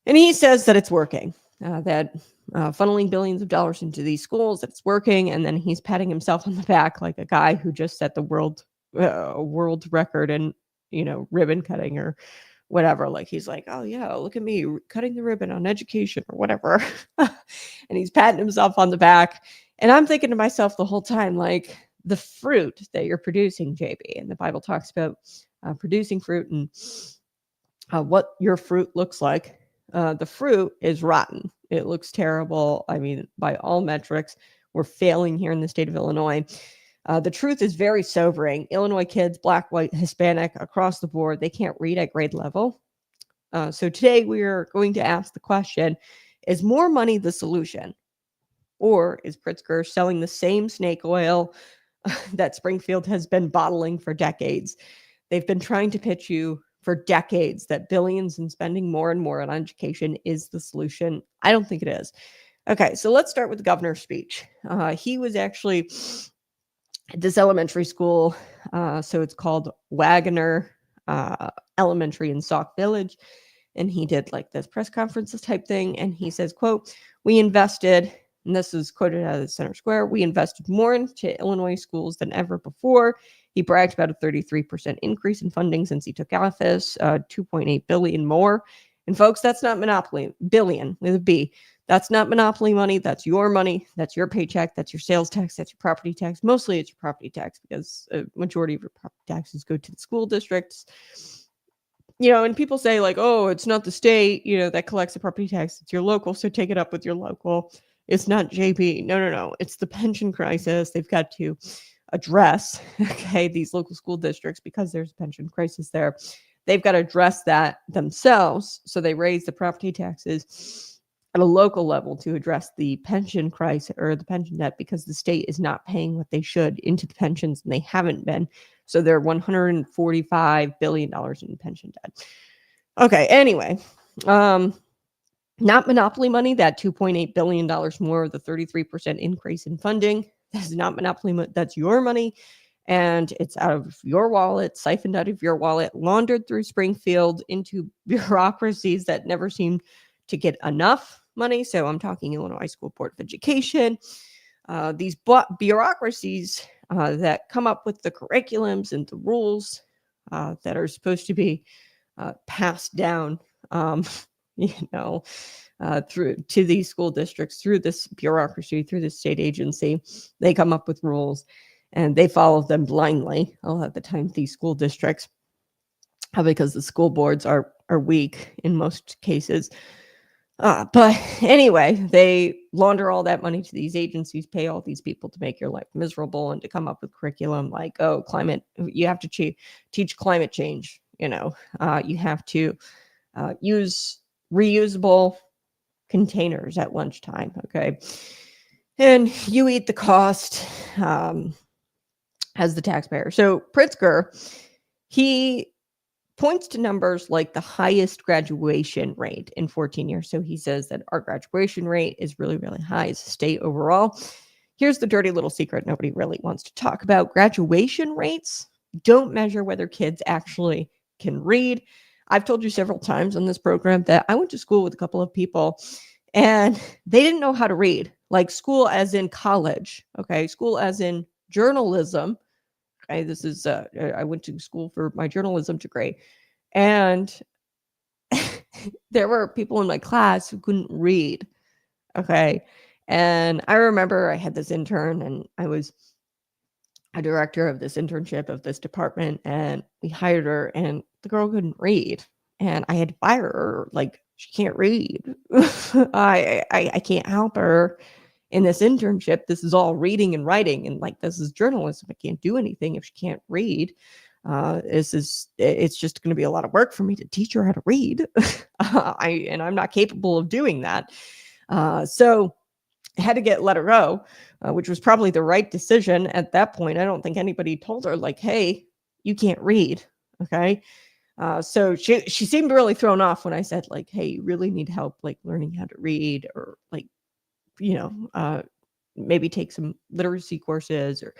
And he says that it's working, that funneling billions of dollars into these schools, that it's working. And then he's patting himself on the back like a guy who just set the world record in, ribbon cutting or whatever. Like, he's like, oh yeah, look at me cutting the ribbon on education or whatever. And he's patting himself on the back. And I'm thinking to myself the whole time, like, the fruit that you're producing, JB, and the Bible talks about producing fruit and what your fruit looks like. The fruit is rotten. It looks terrible. I mean, by all metrics, we're failing here in the state of Illinois. The truth is very sobering. Illinois kids, Black, white, Hispanic, across the board, they can't read at grade level. So today we are going to ask the question, is more money the solution? Or is Pritzker selling the same snake oil that Springfield has been bottling for decades? They've been trying to pitch you for decades that billions and spending more and more on education is the solution. I don't think it is. Okay, so let's start with the governor's speech. He was actually at this elementary school, so it's called Wagner Elementary in Sauk Village, and he did like this press conferences type thing, and he says, quote, we invested, and this is quoted out of the Center Square, we invested more into Illinois schools than ever before. He bragged about a 33% increase in funding since he took office, $2.8 billion more And folks, that's not monopoly, billion with a B. That's not monopoly money. That's your money. That's your paycheck. That's your sales tax. That's your property tax. Mostly it's your property tax because a majority of your property taxes go to the school districts. And people say like, oh, it's not the state, that collects the property tax. It's your local. So take it up with your local. It's not JP. No. It's the pension crisis. They've got to address, okay, these local school districts because there's a pension crisis there. They've got to address that themselves. So they raise the property taxes at a local level to address the pension crisis or the pension debt because the state is not paying what they should into the pensions and they haven't been. So they're $145 billion in pension debt. Okay, anyway, not monopoly money, that $2.8 billion more, the 33% increase in funding. That's not monopoly money, that's your money. And it's out of your wallet, siphoned out of your wallet, laundered through Springfield into bureaucracies that never seemed to get enough money. So I'm talking Illinois School Board of Education, these bureaucracies that come up with the curriculums and the rules that are supposed to be passed down, through to these school districts, through this bureaucracy, through this state agency. They come up with rules and they follow them blindly a lot of the time, these school districts, because the school boards are weak in most cases. But anyway, they launder all that money to these agencies, pay all these people to make your life miserable and to come up with curriculum like, oh, climate, you have to teach climate change. You have to use reusable containers at lunchtime. Okay. And you eat the cost as the taxpayer. So Pritzker, he points to numbers like the highest graduation rate in 14 years. So he says that our graduation rate is really, really high as a state overall. Here's the dirty little secret nobody really wants to talk about. Graduation rates don't measure whether kids actually can read. I've told you several times on this program that I went to school with a couple of people and they didn't know how to read, like school as in college. Okay. School as in journalism. This is, I went to school for my journalism degree, and there were people in my class who couldn't read. Okay. And I remember I had this intern and I was a director of this internship of this department, and we hired her and the girl couldn't read and I had to fire her. Like, she can't read. I can't help her in this internship. This is all reading and writing, and like, this is journalism. I can't do anything if she can't read. It's just going to be a lot of work for me to teach her how to read. I'm not capable of doing that. So I had to let her go, which was probably the right decision at that point. I don't think anybody told her like, hey, you can't read. Okay. So she seemed really thrown off when I said like, hey, you really need help, like learning how to read, or like, maybe take some literacy courses or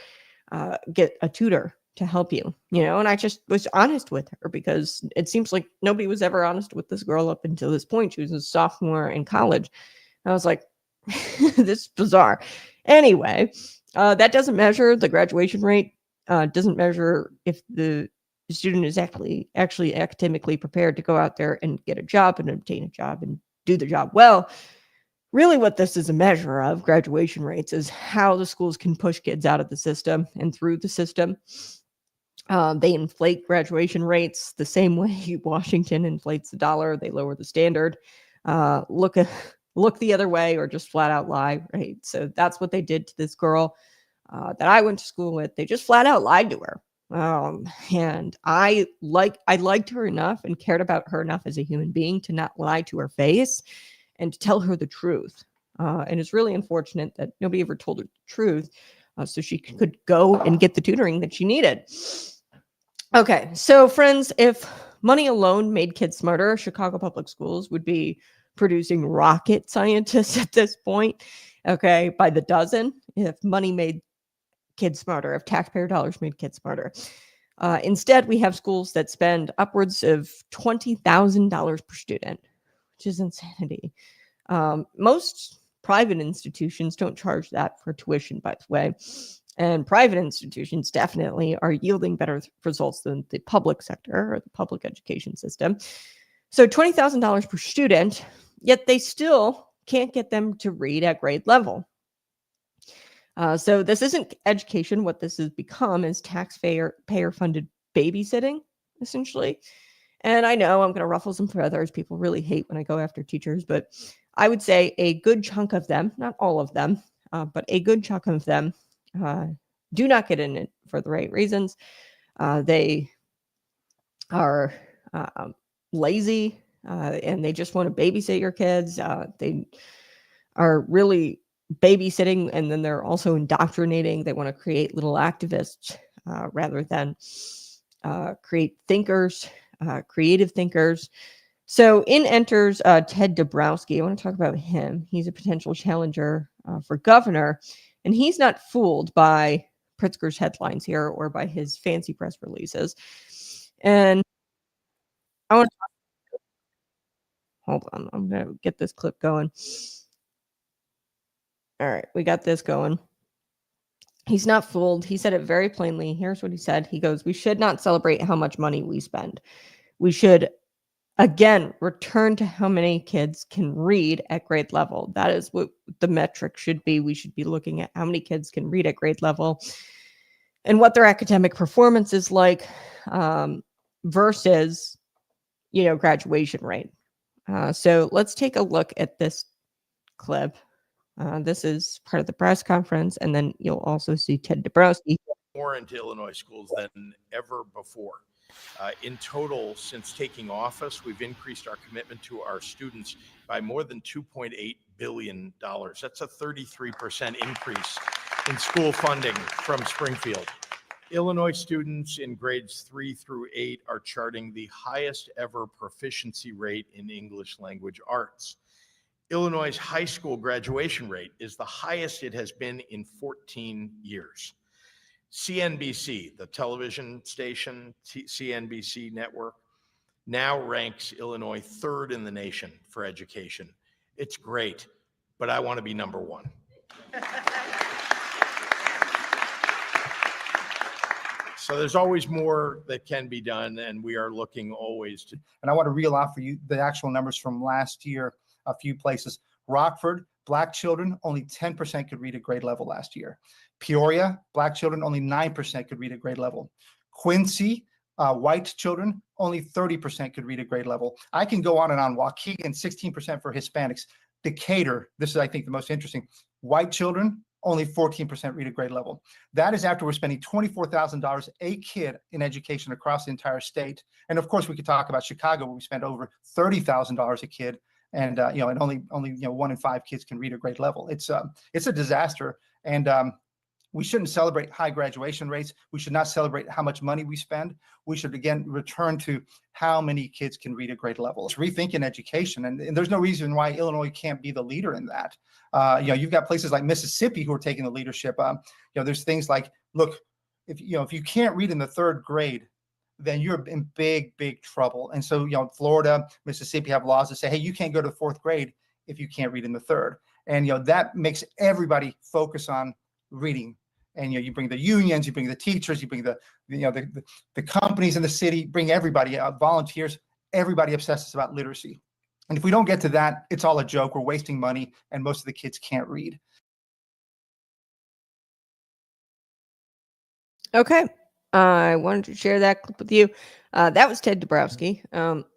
get a tutor to help you, and I just was honest with her because it seems like nobody was ever honest with this girl up until this point. She was a sophomore in college. I was like, this is bizarre. Anyway, that doesn't measure the graduation rate, doesn't measure if the student is actually academically prepared to go out there and get a job and obtain a job and do the job well. Really what this is a measure of, graduation rates, is how the schools can push kids out of the system and through the system. They inflate graduation rates the same way Washington inflates the dollar. They lower the standard. Look the other way or just flat out lie, right? So that's what they did to this girl that I went to school with. They just flat out lied to her. And I liked her enough and cared about her enough as a human being to not lie to her face and to tell her the truth. And it's really unfortunate that nobody ever told her the truth so she could go and get the tutoring that she needed. Okay, so friends, if money alone made kids smarter, Chicago Public Schools would be producing rocket scientists at this point, okay, by the dozen, if money made kids smarter, if taxpayer dollars made kids smarter. Instead, we have schools that spend upwards of $20,000 per student, which is insanity. Most private institutions don't charge that for tuition, by the way. And private institutions definitely are yielding better results than the public sector or the public education system. So $20,000 per student, yet they still can't get them to read at grade level. So this isn't education. What this has become is taxpayer-funded babysitting, essentially. And I know I'm going to ruffle some feathers. People really hate when I go after teachers, but I would say a good chunk of them, not all of them, but a good chunk of them do not get in it for the right reasons. They are lazy and they just want to babysit your kids. They are really babysitting, and then they're also indoctrinating. They want to create little activists rather than create thinkers, creative thinkers. So in enters Ted Dabrowski. I want to talk about him. He's a potential challenger for governor, and he's not fooled by Pritzker's headlines here or by his fancy press releases. And I want to hold on. I'm going to get this clip going. All right, we got this going. He's not fooled. He said it very plainly. Here's what he said. He goes, "We should not celebrate how much money we spend. We should, again, return to how many kids can read at grade level. That is what the metric should be. We should be looking at how many kids can read at grade level and what their academic performance is like versus, graduation rate." So let's take a look at this clip. This is part of the press conference, and then you'll also see Ted Dabrowski. More into Illinois schools than ever before. In total, since taking office, we've increased our commitment to our students by more than $2.8 billion. That's a 33% increase in school funding from Springfield. Illinois students in grades 3 through 8 are charting the highest ever proficiency rate in English language arts. Illinois' high school graduation rate is the highest it has been in 14 years. CNBC, the television station, CNBC network, now ranks Illinois 3rd in the nation for education. It's great, but I want to be number 1. So there's always more that can be done, and we are looking always to. And I want to reel off for you the actual numbers from last year. A few places. Rockford, Black children, only 10% could read at grade level last year. Peoria, Black children, only 9% could read at grade level. Quincy, white children, only 30% could read at grade level. I can go on and on. Waukegan, 16% for Hispanics. Decatur, this is, I think, the most interesting. White children, only 14% read at grade level. That is after we're spending $24,000 a kid in education across the entire state. And of course, we could talk about Chicago, where we spend over $30,000 a kid. And and only 1 in 5 kids can read at grade level. It's a disaster, and we shouldn't celebrate high graduation rates. We should not celebrate how much money we spend. We should again return to how many kids can read at grade level. It's rethinking education, and there's no reason why Illinois can't be the leader in that. You've got places like Mississippi who are taking the leadership. There's things like, look, if you can't read in the 3rd grade, then you're in big, big trouble. And so, Florida, Mississippi have laws that say, hey, you can't go to the 4th grade if you can't read in the 3rd. And, that makes everybody focus on reading. And, you bring the unions, you bring the teachers, you bring the companies in the city, bring everybody out, volunteers, everybody obsesses about literacy. And if we don't get to that, it's all a joke. We're wasting money, and most of the kids can't read. Okay. I wanted to share that clip with you. That was Ted Dabrowski,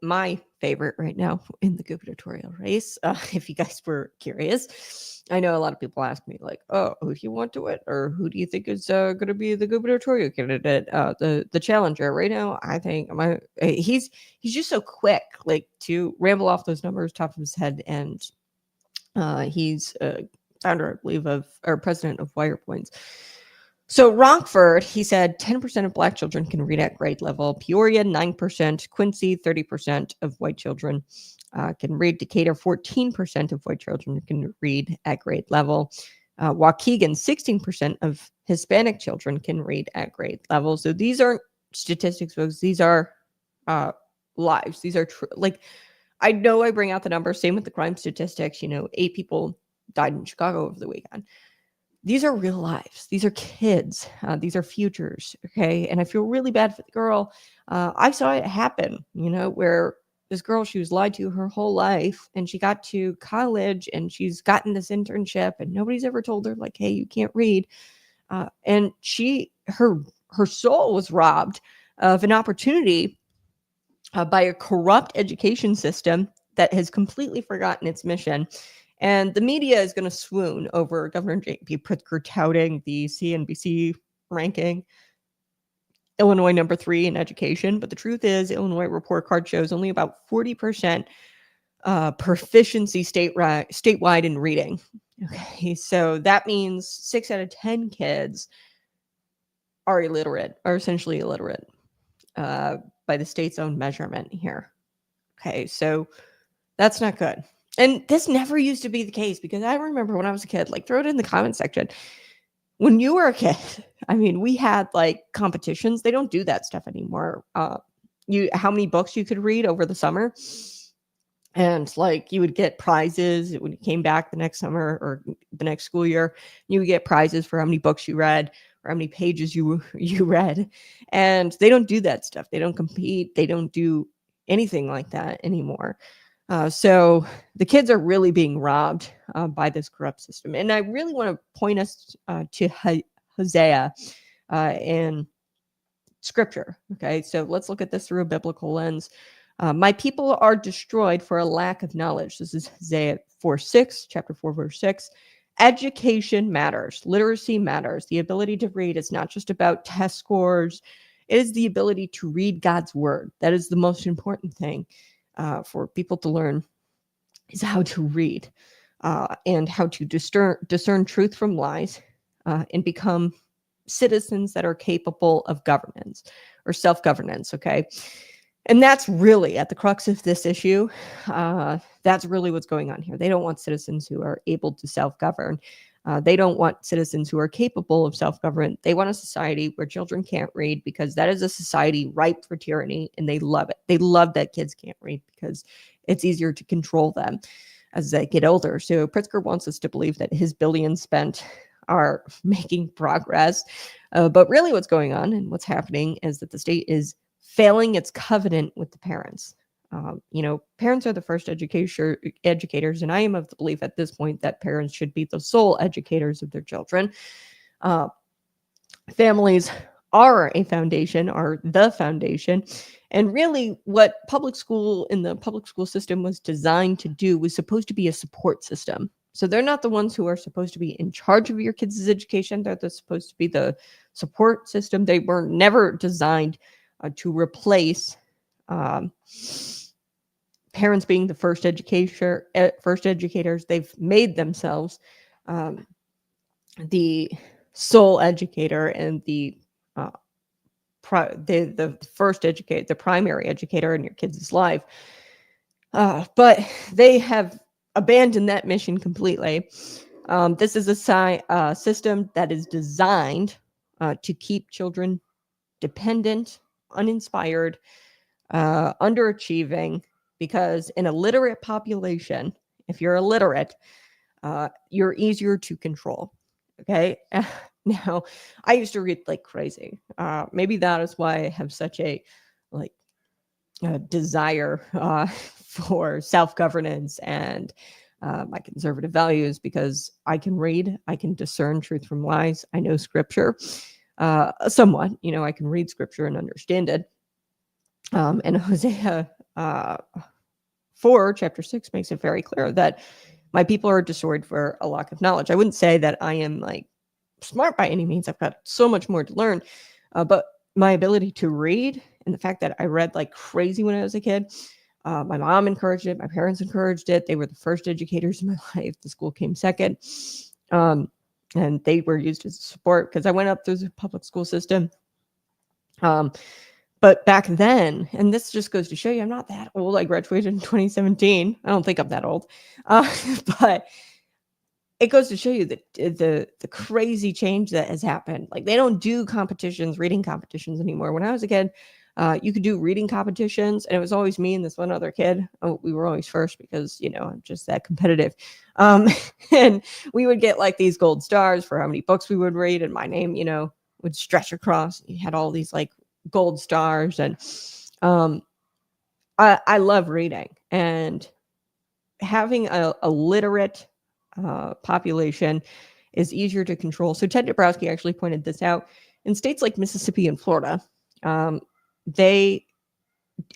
my favorite right now in the gubernatorial race. If you guys were curious, I know a lot of people ask me like, "Oh, who do you want to win, or who do you think is going to be the gubernatorial candidate, the challenger?" Right now, I think he's just so quick, like to ramble off those numbers top of his head, and he's founder, I believe, or president of WirePoints. So Rockford, he said 10% of Black children can read at grade level. Peoria, 9%. Quincy, 30% of white children can read. Decatur, 14% of white children can read at grade level. Waukegan, 16% of Hispanic children can read at grade level. So these aren't statistics, folks. These are lives. These are I know I bring out the numbers. Same with the crime statistics. 8 people died in Chicago over the weekend. These are real lives. These are kids. These are futures. Okay. And I feel really bad for the girl. I saw it happen, where this girl, she was lied to her whole life, and she got to college and she's gotten this internship, and nobody's ever told her like, hey, you can't read. And her soul was robbed of an opportunity by a corrupt education system that has completely forgotten its mission. And the media is going to swoon over Governor J.B. Pritzker touting the CNBC ranking Illinois number 3 in education. But the truth is, Illinois report card shows only about 40% proficiency statewide in reading. Okay, so that means 6 out of 10 kids are illiterate, are essentially illiterate by the state's own measurement here. Okay, so that's not good. And this never used to be the case, because I remember when I was a kid, like, throw it in the comment section. When you were a kid, I mean, we had like competitions. They don't do that stuff anymore. How many books you could read over the summer, and like you would get prizes when you came back the next summer or the next school year. You would get prizes for how many books you read or how many pages you read. And they don't do that stuff. They don't compete. They don't do anything like that anymore. So the kids are really being robbed by this corrupt system. And I really want to point us to Hosea in scripture. Okay, so let's look at this through a biblical lens. My people are destroyed for a lack of knowledge. This is Hosea 4:6, chapter 4, verse 6. Education matters. Literacy matters. The ability to read is not just about test scores. It is the ability to read God's word. That is the most important thing for people to learn, is how to read and how to discern truth from lies and become citizens that are capable of governance or self-governance. Okay. And that's really at the crux of this issue. That's really what's going on here. They don't want citizens who are able to self-govern. They don't want citizens who are capable of self-government. They want a society where children can't read, because that is a society ripe for tyranny, and they love it. They love that kids can't read because it's easier to control them as they get older. So Pritzker wants us to believe that his billions spent are making progress. But really what's going on and what's happening is that the state is failing its covenant with the parents. Parents are the first educators, and I am of the belief at this point that parents should be the sole educators of their children. Families are the foundation, and really what the public school system was designed to do was supposed to be a support system. So they're not the ones who are supposed to be in charge of your kids' education. They're supposed to be the support system. They were never designed to replace parents being the first educators. They've made themselves the sole educator and the primary educator in your kids' life. But they have abandoned that mission completely. This is a system that is designed to keep children dependent, uninspired, underachieving, because in a literate population, if you're illiterate, you're easier to control. Okay. Now, I used to read like crazy. Maybe that is why I have such a desire for self-governance and my conservative values, because I can read, I can discern truth from lies. I know scripture somewhat. I can read scripture and understand it. And Hosea 4, chapter 6 makes it very clear that my people are destroyed for a lack of knowledge. I wouldn't say that I am like smart by any means. I've got so much more to learn, but my ability to read and the fact that I read like crazy when I was a kid, my mom encouraged it. My parents encouraged it. They were the first educators in my life. The school came second. And they were used as support because I went up through the public school system. But back then, and this just goes to show you, I'm not that old. I graduated in 2017. I don't think I'm that old. But it goes to show you that the crazy change that has happened. Like, they don't do reading competitions anymore. When I was a kid, you could do reading competitions, and it was always me and this one other kid. We were always first because, I'm just that competitive. And we would get like these gold stars for how many books we would read, and my name, would stretch across. You had all these like gold stars, and I love reading, and having a literate population is easier to control. So Ted Dabrowski actually pointed this out. In states like Mississippi and Florida, they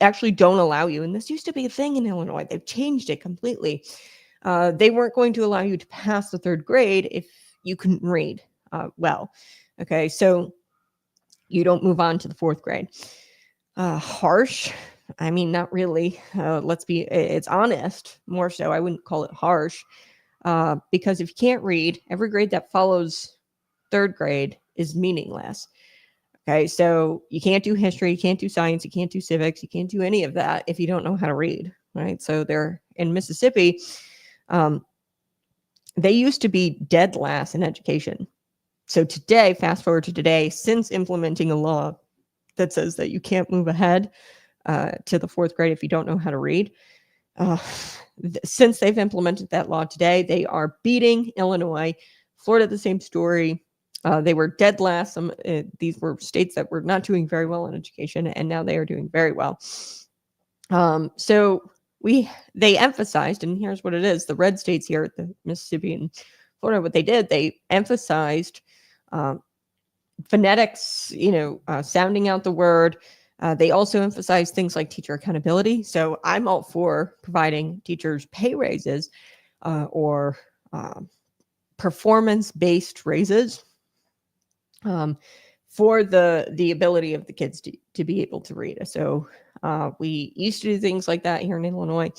actually don't allow you, and this used to be a thing in Illinois. They've changed it completely. They weren't going to allow you to pass the 3rd grade if you couldn't read well. Okay, so you don't move on to the 4th grade. Harsh. I mean, not really. It's honest, more so. I wouldn't call it harsh. Because if you can't read, every grade that follows 3rd grade is meaningless. Okay, so you can't do history, you can't do science, you can't do civics, you can't do any of that if you don't know how to read, right? So they're in Mississippi, they used to be dead last in education. So today, fast forward to today, since implementing a law that says that you can't move ahead to the 4th grade if you don't know how to read, since they've implemented that law today, they are beating Illinois. Florida, the same story. They were dead last. These were states that were not doing very well in education, and now they are doing very well. So they emphasized, and here's what it is: the red states here, the Mississippi and Florida, what they did, they emphasized phonetics, sounding out the word. They also emphasize things like teacher accountability. So I'm all for providing teachers pay raises or performance-based raises for the ability of the kids to be able to read. So we used to do things like that here in Illinois.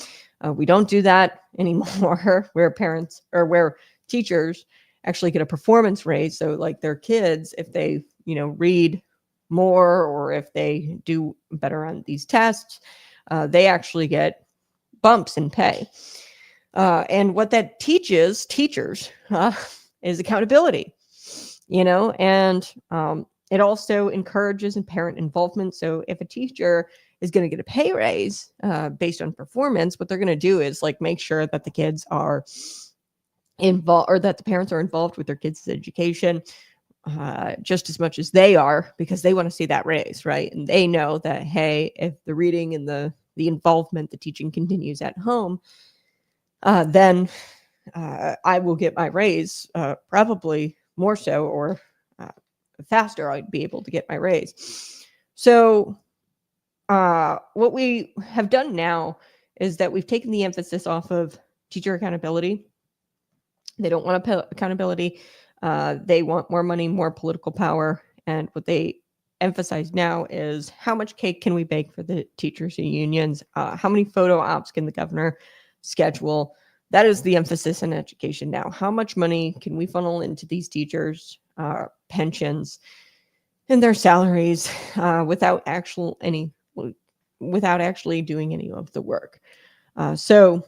We don't do that anymore where teachers actually get a performance raise. So like their kids, if they, read more or if they do better on these tests, they actually get bumps in pay. And what that teaches teachers is accountability, and it also encourages parent involvement. So if a teacher is going to get a pay raise based on performance, what they're going to do is like make sure that the kids are involved, or that the parents are involved with their kids' education just as much as they are, because they want to see that raise, right? And they know that, hey, if the reading and the involvement, the teaching continues at home, then I will get my raise, probably more so, or faster I'd be able to get my raise. So what we have done now is that we've taken the emphasis off of teacher accountability. They don't want accountability. They want more money, more political power. And what they emphasize now is how much cake can we bake for the teachers and unions? How many photo ops can the governor schedule? That is the emphasis in education now. How much money can we funnel into these teachers' pensions and their salaries without actually doing any of the work? So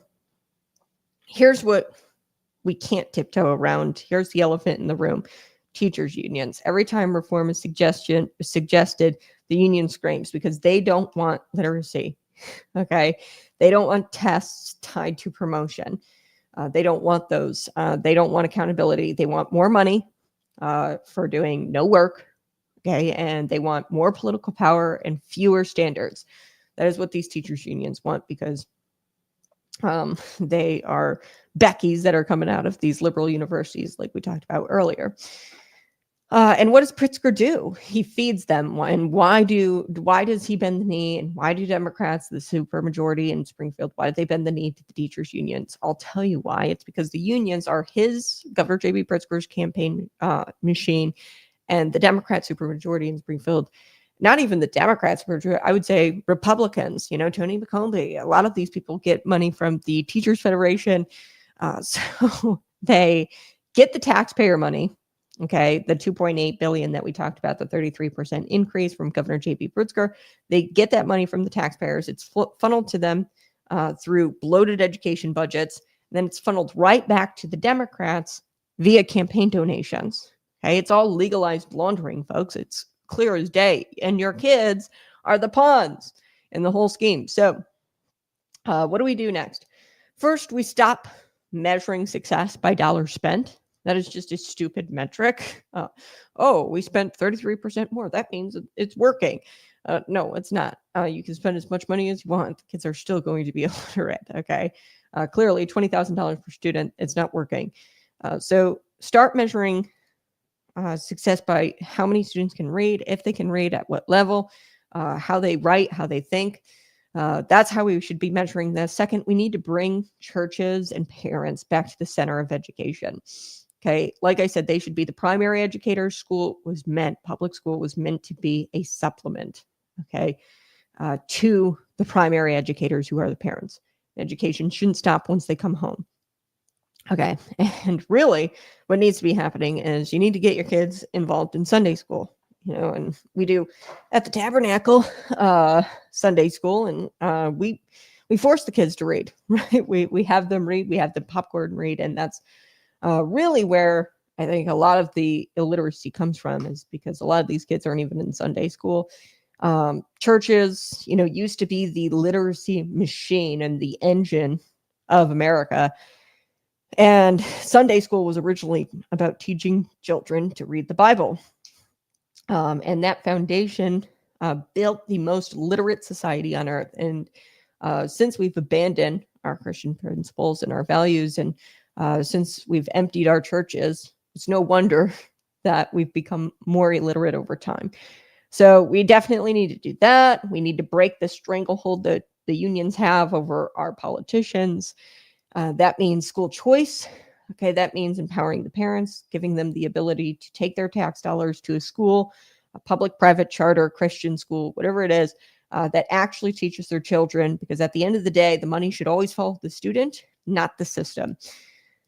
here's what we can't tiptoe around. Here's the elephant in the room: teachers' unions. Every time reform is suggested, the union screams because they don't want literacy. Okay, they don't want tests tied to promotion. They don't want those. They don't want accountability. They want more money for doing no work. Okay, and they want more political power and fewer standards. That is what these teachers' unions want, because they are Beckies that are coming out of these liberal universities, like we talked about earlier. And what does Pritzker do? He feeds them. And why does he bend the knee? And why do Democrats, the supermajority in Springfield, why do they bend the knee to the teachers' unions? I'll tell you why. It's because the unions are Governor J.B. Pritzker's campaign machine, and the Democrat supermajority in Springfield. Not even the Democrats, I would say Republicans, Tony McCombie. A lot of these people get money from the Teachers Federation. So they get the taxpayer money, okay, the $2.8 billion that we talked about, the 33% increase from Governor J.B. Pritzker. They get that money from the taxpayers. It's funneled to them through bloated education budgets. Then it's funneled right back to the Democrats via campaign donations. Okay, it's all legalized laundering, folks. It's clear as day. And your kids are the pawns in the whole scheme. So what do we do next? First, we stop measuring success by dollars spent. That is just a stupid metric. We spent 33% more. That means it's working. No, it's not. You can spend as much money as you want. The kids are still going to be illiterate. Okay. Clearly, $20,000 per student, it's not working. So start measuring success by how many students can read, if they can read, at what level, how they write, how they think. That's how we should be measuring this. Second, we need to bring churches and parents back to the center of education. Okay. Like I said, they should be the primary educators. Public school was meant to be a supplement. Okay. To the primary educators who are the parents. Education shouldn't stop once they come home. Okay. And really, what needs to be happening is you need to get your kids involved in Sunday school. And we do at the Tabernacle Sunday school, and we force the kids to read, right? We have them read, we have the popcorn read, and that's really where I think a lot of the illiteracy comes from, is because a lot of these kids aren't even in Sunday school. Churches, used to be the literacy machine and the engine of America. And Sunday school was originally about teaching children to read the Bible. And that foundation built the most literate society on earth. And since we've abandoned our Christian principles and our values, and since we've emptied our churches, it's no wonder that we've become more illiterate over time. So we definitely need to do that. We need to break the stranglehold that the unions have over our politicians. That means school choice. Okay, that means empowering the parents, giving them the ability to take their tax dollars to a school, a public, private, charter, Christian school, whatever it is, that actually teaches their children. Because at the end of the day, the money should always follow the student, not the system.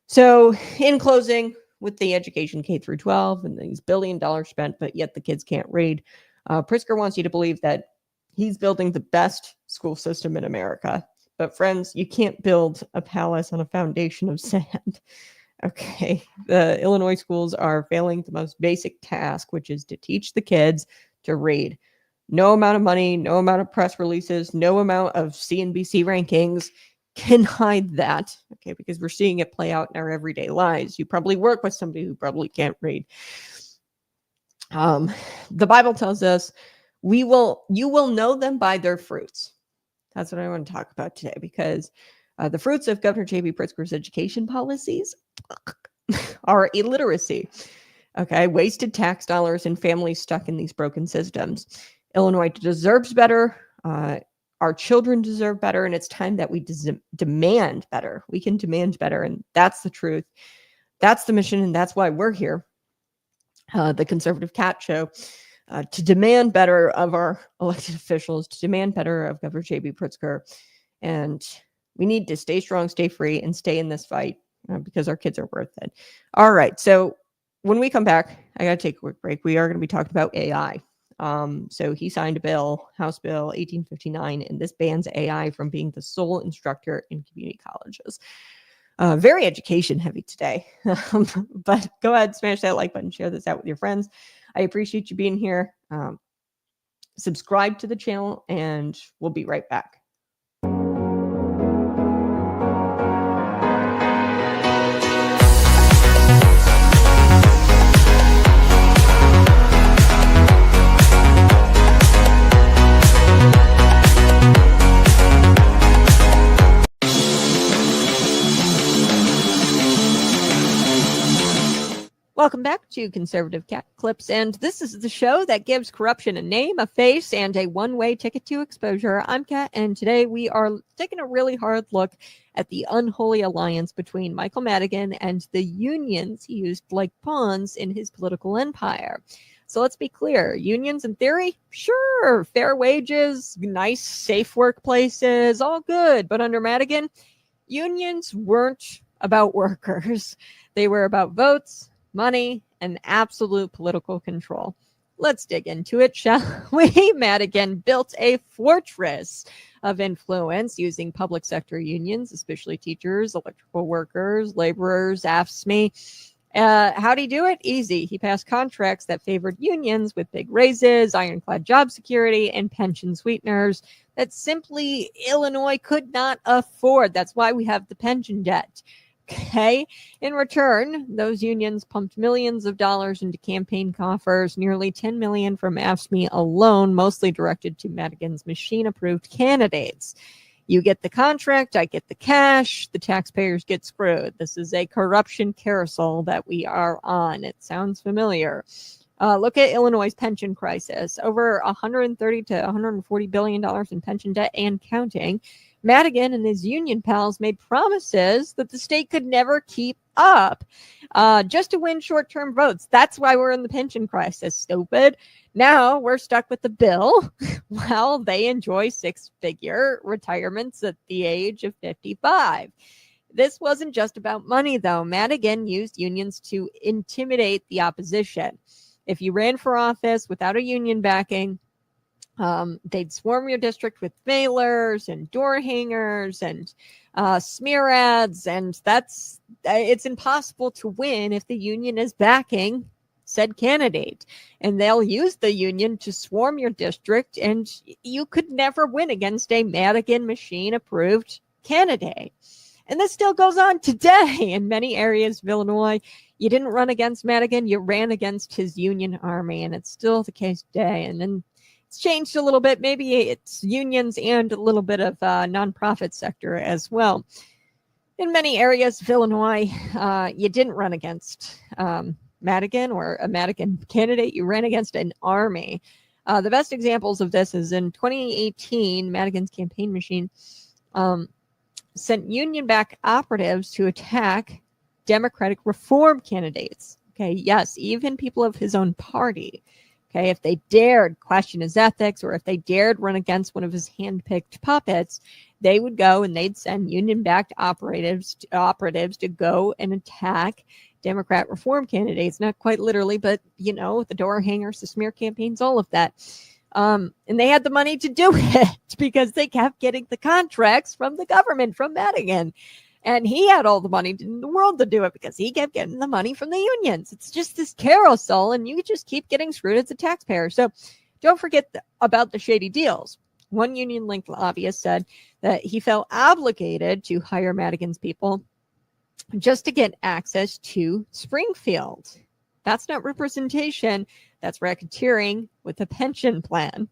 So in closing, with the education K through 12 and these $1 billion spent, but yet the kids can't read, Pritzker wants you to believe that he's building the best school system in America. But friends, you can't build a palace on a foundation of sand. Okay. The Illinois schools are failing the most basic task, which is to teach the kids to read. No amount of money, no amount of press releases, no amount of CNBC rankings can hide that. Okay. Because we're seeing it play out in our everyday lives. You probably work with somebody who probably can't read. The Bible tells us you will know them by their fruits. That's what I want to talk about today, because the fruits of Governor J.B. Pritzker's education policies are illiteracy. Okay, wasted tax dollars and families stuck in these broken systems. Illinois deserves better. Our children deserve better, and it's time that we demand better. We can demand better, and that's the truth. That's the mission, and that's why we're here. The Conservative Cat Show. To demand better of our elected officials, to demand better of Governor J.B. Pritzker. And we need to stay strong, stay free, and stay in this fight because our kids are worth it. All right. So when we come back, I got to take a quick break. We are going to be talking about AI. So he signed a bill, House Bill 1859, and this bans AI from being the sole instructor in community colleges. Very education heavy today. But go ahead, smash that like button, share this out with your friends. I appreciate you being here. Subscribe to the channel, and we'll be right back. Welcome back to Conservative Cat Clips, and this is the show that gives corruption a name, a face, and a one-way ticket to exposure. I'm Kat, and today we are taking a really hard look at the unholy alliance between Michael Madigan and the unions he used like pawns in his political empire. So let's be clear. Unions in theory, sure, fair wages, nice, safe workplaces, all good. But under Madigan, unions weren't about workers. They were about votes, money, and absolute political control. Let's dig into it, shall we? Madigan built a fortress of influence using public sector unions, especially teachers, electrical workers, laborers, AFSCME. How'd he do it? Easy. He passed contracts that favored unions with big raises, ironclad job security, and pension sweeteners that simply Illinois could not afford. That's why we have the pension debt. Okay. In return, those unions pumped millions of dollars into campaign coffers, nearly 10 million from AFSCME alone, mostly directed to Madigan's machine-approved candidates. You get the contract, I get the cash, the taxpayers get screwed. This is a corruption carousel that we are on. It sounds familiar. Look at Illinois' pension crisis. Over $130 to $140 billion in pension debt and counting. Madigan and his union pals made promises that the state could never keep up just to win short-term votes. That's why we're in the pension crisis, stupid. Now we're stuck with the bill while they enjoy six-figure retirements at the age of 55. This wasn't just about money, though. Madigan used unions to intimidate the opposition. If you ran for office without a union backing, they'd swarm your district with mailers and door hangers and smear ads, and it's impossible to win if the union is backing said candidate. And they'll use the union to swarm your district, and you could never win against a Madigan machine-approved candidate. And this still goes on today in many areas of Illinois. You didn't run against Madigan, you ran against his union army, and it's still the case today. And then it's changed a little bit. Maybe it's unions and a little bit of nonprofit sector as well. In many areas of Illinois, you didn't run against Madigan or a Madigan candidate. You ran against an army. The best examples of this is in 2018, Madigan's campaign machine sent union-backed operatives to attack Democratic reform candidates. Okay, yes, even people of his own party. Okay, if they dared question his ethics or if they dared run against one of his handpicked puppets, they would go and they'd send union-backed operatives to go and attack Democrat reform candidates. Not quite literally, but, you know, the door hangers, the smear campaigns, all of that. And they had the money to do it because they kept getting the contracts from the government, from Madigan. And he had all the money in the world to do it because he kept getting the money from the unions. It's just this carousel, and you just keep getting screwed as a taxpayer. So don't forget about the shady deals. One union-linked lobbyist said that he felt obligated to hire Madigan's people just to get access to Springfield. That's not representation. That's racketeering with a pension plan.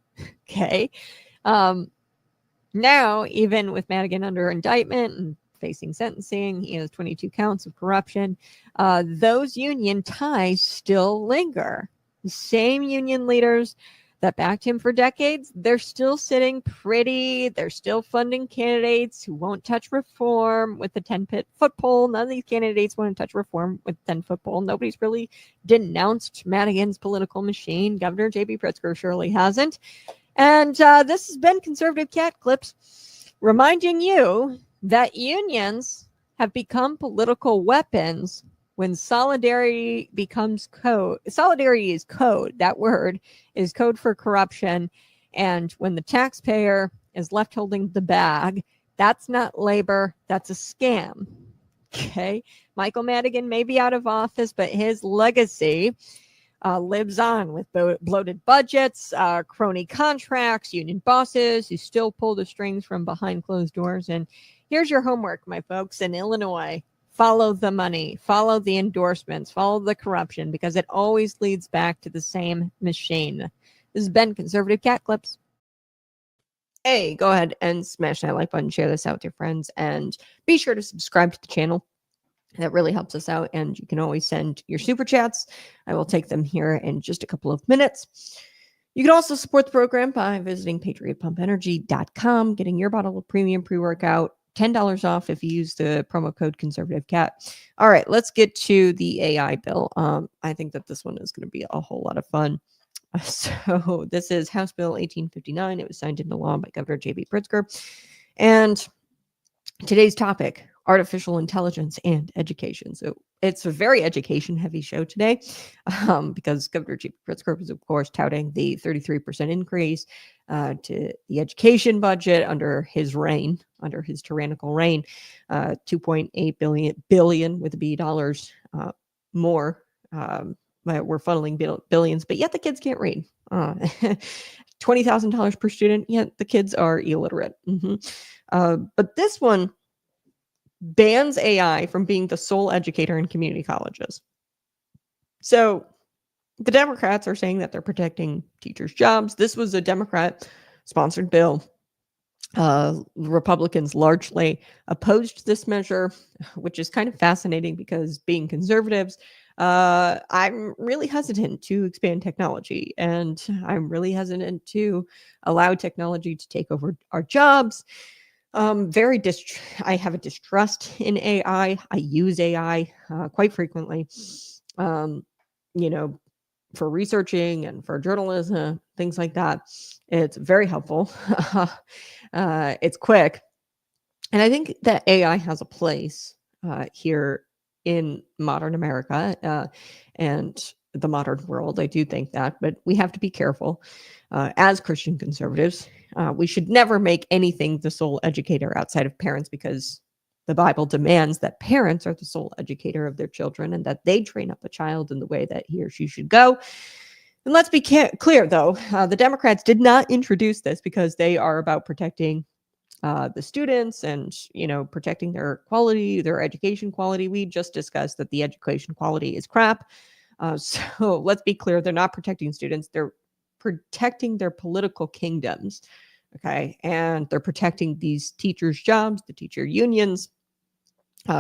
Okay. Now, even with Madigan under indictment and facing sentencing, he has 22 counts of corruption. Those union ties still linger. The same union leaders that backed him for decades, they're still sitting pretty. They're still funding candidates who won't touch reform with the 10-foot pole. None of these candidates want to touch reform with 10-foot pole. Nobody's really denounced Madigan's political machine. Governor J.B. Pritzker surely hasn't. And this has been Conservative Cat Clips, reminding you that unions have become political weapons when solidarity becomes code. Solidarity is code. That word is code for corruption. And when the taxpayer is left holding the bag, that's not labor, that's a scam. Okay. Michael Madigan may be out of office, but his legacy lives on with bloated budgets, crony contracts, union bosses who still pull the strings from behind closed doors. And here's your homework, my folks, in Illinois. Follow the money, follow the endorsements, follow the corruption, because it always leads back to the same machine. This has been Conservative Cat Clips. Hey, go ahead and smash that like button, share this out with your friends, and be sure to subscribe to the channel. That really helps us out, and you can always send your super chats. I will take them here in just a couple of minutes. You can also support the program by visiting patriotpumpenergy.com, getting your bottle of premium pre-workout, $10 off if you use the promo code Conservative Cat. All right, let's get to the AI bill. I think that this one is going to be a whole lot of fun. So this is House Bill 1859. It was signed into law by Governor J.B. Pritzker. And today's topic, artificial intelligence and education. So it's a very education-heavy show today because Governor J.B. Pritzker was, of course, touting the 33% increase to the education budget under his reign, under his tyrannical reign, 2.8 billion with a B dollars more. We're funneling billions, but yet the kids can't read. $20,000 per student, yet the kids are illiterate. But this one bans AI from being the sole educator in community colleges. So the Democrats are saying that they're protecting teachers' jobs. This was a Democrat-sponsored bill. Republicans largely opposed this measure, which is kind of fascinating because being conservatives, I'm really hesitant to expand technology, and I'm really hesitant to allow technology to take over our jobs. I have a distrust in AI. I use AI quite frequently, you know, for researching and for journalism, things like that. It's very helpful. It's quick. And I think that AI has a place here in modern America and the modern world. I do think that, but we have to be careful as Christian conservatives. We should never make anything the sole educator outside of parents, because the Bible demands that parents are the sole educator of their children and that they train up a child in the way that he or she should go. And let's be clear, though, the Democrats did not introduce this because they are about protecting the students and, protecting their quality, their education quality. We just discussed that the education quality is crap. So let's be clear, they're not protecting students. They're protecting their political kingdoms. Okay. And they're protecting these teachers' jobs, the teacher unions,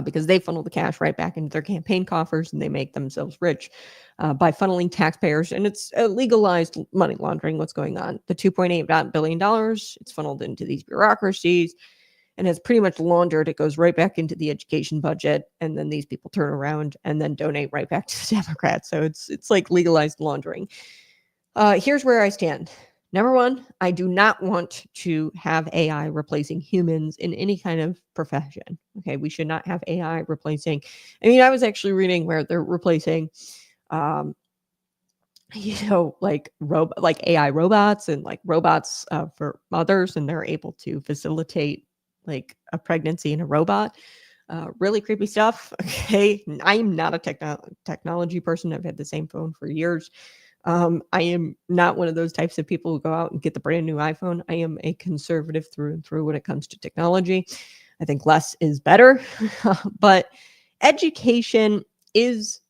because they funnel the cash right back into their campaign coffers and they make themselves rich by funneling taxpayers. And it's legalized money laundering. What's going on? The $2.8 billion, it's funneled into these bureaucracies and has pretty much laundered. It goes right back into the education budget. And then these people turn around and then donate right back to the Democrats. So it's like legalized laundering. Here's where I stand. Number one, I do not want to have AI replacing humans in any kind of profession. Okay, we should not have AI replacing. I was actually reading where they're replacing, like AI robots and like robots for mothers, and they're able to facilitate like a pregnancy in a robot. Really creepy stuff. Okay, I'm not a technology person. I've had the same phone for years. I am not one of those types of people who go out and get the brand new iPhone. I am a conservative through and through when it comes to technology. I think less is better, but education is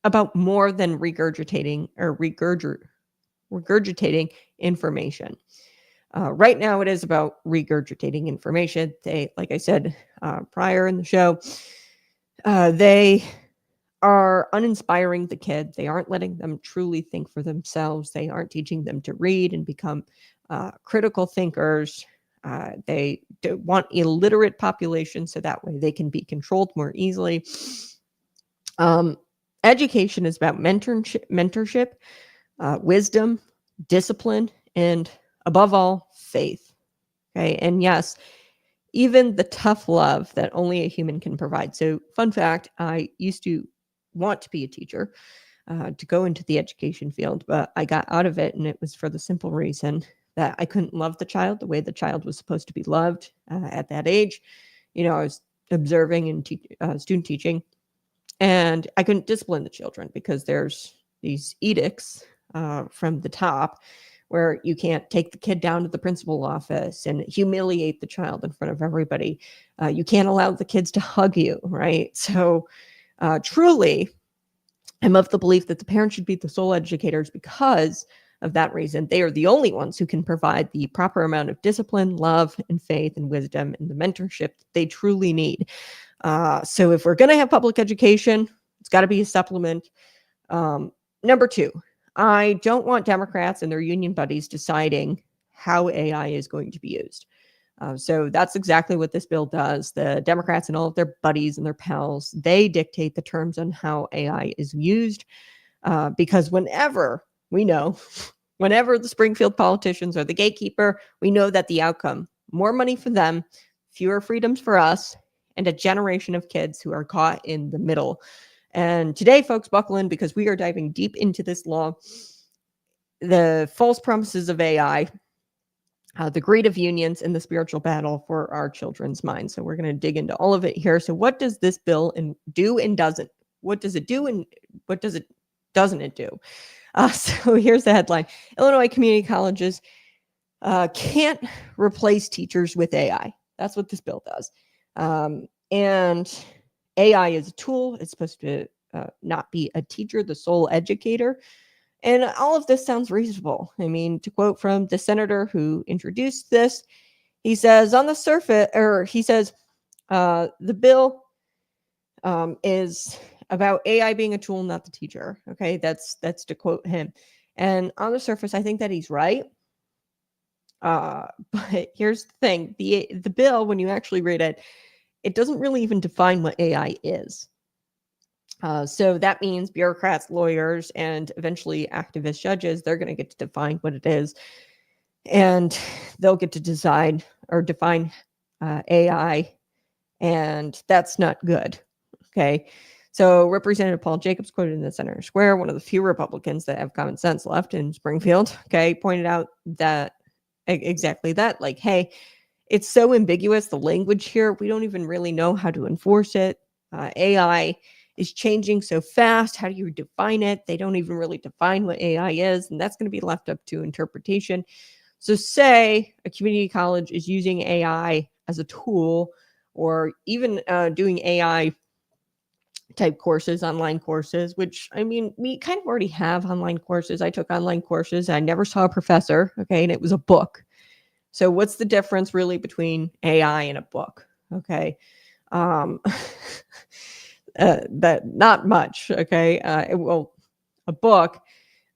about more than regurgitating information. Right now, it is about regurgitating information. Like I said prior in the show, they are uninspiring the kids. They aren't letting them truly think for themselves. They aren't teaching them to read and become critical thinkers. They want illiterate populations so that way they can be controlled more easily. Education is about mentorship, wisdom, discipline, and above all, faith. Okay. And yes, even the tough love that only a human can provide. So, fun fact, I used to want to be a teacher, to go into the education field, but I got out of it, and it was for the simple reason that I couldn't love the child the way the child was supposed to be loved at that age. I was observing and student teaching, and I couldn't discipline the children because there's these edicts from the top where you can't take the kid down to the principal office and humiliate the child in front of everybody. You can't allow the kids to hug you, right? So truly, I'm of the belief that the parents should be the sole educators because of that reason. They are the only ones who can provide the proper amount of discipline, love, and faith, and wisdom, and the mentorship that they truly need. So if we're going to have public education, it's got to be a supplement. Number two, I don't want Democrats and their union buddies deciding how AI is going to be used. So that's exactly what this bill does. The Democrats and all of their buddies and their pals, they dictate the terms on how AI is used. Because whenever the Springfield politicians are the gatekeeper, we know that the outcome, more money for them, fewer freedoms for us, and a generation of kids who are caught in the middle. And today, folks, buckle in because we are diving deep into this law, the false promises of AI, the greed of unions, and the spiritual battle for our children's minds. So we're going to dig into all of it here. So what does this bill do and doesn't? What does it do and what doesn't it do? So here's the headline. Illinois community colleges can't replace teachers with AI. That's what this bill does. And AI is a tool. It's supposed to not be a teacher, the sole educator. And all of this sounds reasonable. I mean, to quote from the senator who introduced this, he says, on the surface, or he says, the bill is about AI being a tool, not the teacher. Okay, that's to quote him. And on the surface, I think that he's right. But here's the thing: the bill, when you actually read it, it doesn't really even define what AI is. So that means bureaucrats, lawyers, and eventually activist judges, they're going to get to define what it is. And they'll get to decide or define AI. And that's not good. Okay. So Representative Paul Jacobs, quoted in the Senator Square, one of the few Republicans that have common sense left in Springfield, okay, pointed out that exactly that, like, hey, it's so ambiguous, the language here, we don't even really know how to enforce it. AI is changing so fast. How do you define it? They don't even really define what AI is, and that's going to be left up to interpretation. So say a community college is using AI as a tool, or even doing AI type courses, online courses, which, I mean, we kind of already have online courses. I took online courses. I never saw a professor. Okay. And it was a book. So what's the difference really between AI and a book? Okay. That not much. Okay. Well, a book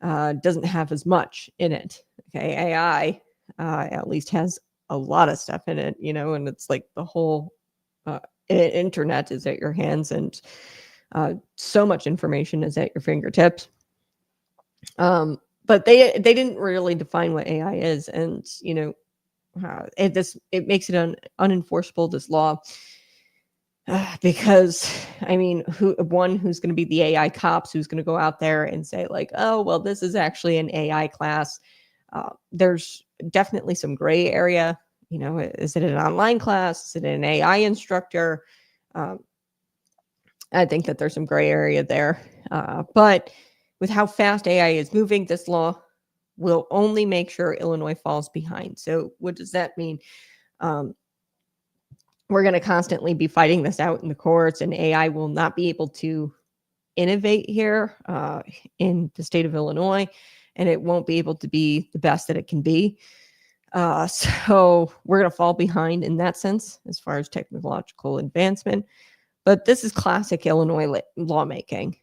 doesn't have as much in it. Okay. AI at least has a lot of stuff in it, you know, and it's like the whole internet is at your hands, and so much information is at your fingertips. But they didn't really define what AI is, and you know, it makes it unenforceable, this law, because I mean, who's going to be the AI cops? Who's going to go out there and say like, oh, well, this is actually an AI class? There's definitely some gray area. You know, is it an online class? Is it an AI instructor? I think that there's some gray area there. But with how fast AI is moving, this law will only make sure Illinois falls behind. So what does that mean? We're going to constantly be fighting this out in the courts, and AI will not be able to innovate here in the state of Illinois, and it won't be able to be the best that it can be. So we're going to fall behind in that sense as far as technological advancement. But this is classic Illinois lawmaking.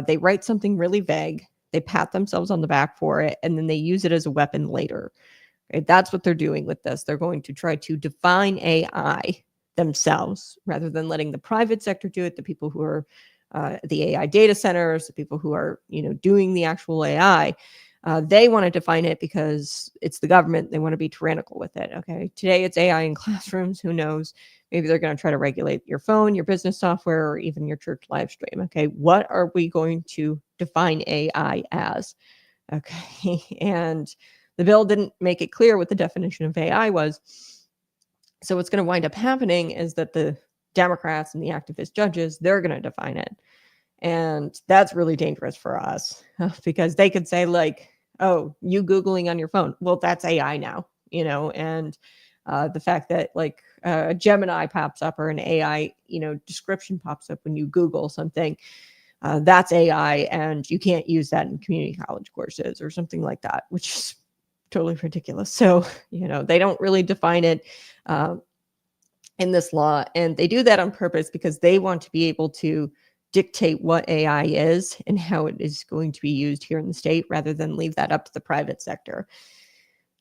They write something really vague, they pat themselves on the back for it, and then they use it as a weapon later. Okay, that's what they're doing with this. They're going to try to define AI themselves rather than letting the private sector do it. The people who are the AI data centers, the people who are, you know, doing the actual AI, they want to define it because it's the government. They want to be tyrannical with it. Okay, today it's AI in classrooms. Who knows? Maybe they're going to try to regulate your phone, your business software, or even your church live stream. Okay, what are we going to define AI as? Okay, and the bill didn't make it clear what the definition of AI was. So what's going to wind up happening is that the Democrats and the activist judges, they're going to define it. And that's really dangerous for us because they could say like, oh, you Googling on your phone. Well, that's AI now, you know, and the fact that like Gemini pops up or an AI, you know, description pops up when you Google something, that's AI, and you can't use that in community college courses or something like that, which is totally ridiculous. So, you know, they don't really define it in this law, and they do that on purpose because they want to be able to dictate what AI is and how it is going to be used here in the state rather than leave that up to the private sector.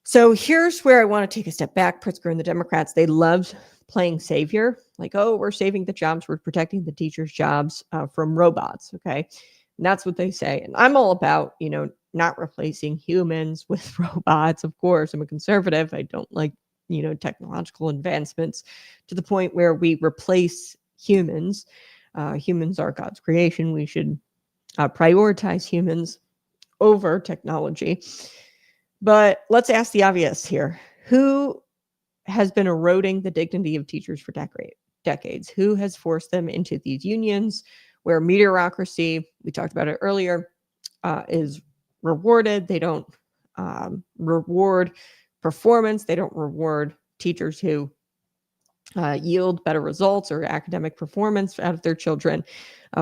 So here's where I want to take a step back. Pritzker and the Democrats, they love playing savior, like, oh, we're saving the jobs, we're protecting the teachers' jobs from robots. Okay, and that's what they say. And I'm all about, you know, not replacing humans with robots. Of course, I'm a conservative. I don't like, you know, technological advancements to the point where we replace humans. Humans are God's creation. We should prioritize humans over technology. But let's ask the obvious here. Who has been eroding the dignity of teachers for decades? Who has forced them into these unions where meritocracy, we talked about it earlier, is rewarded? They don't reward performance. They don't reward teachers who yield better results or academic performance out of their children.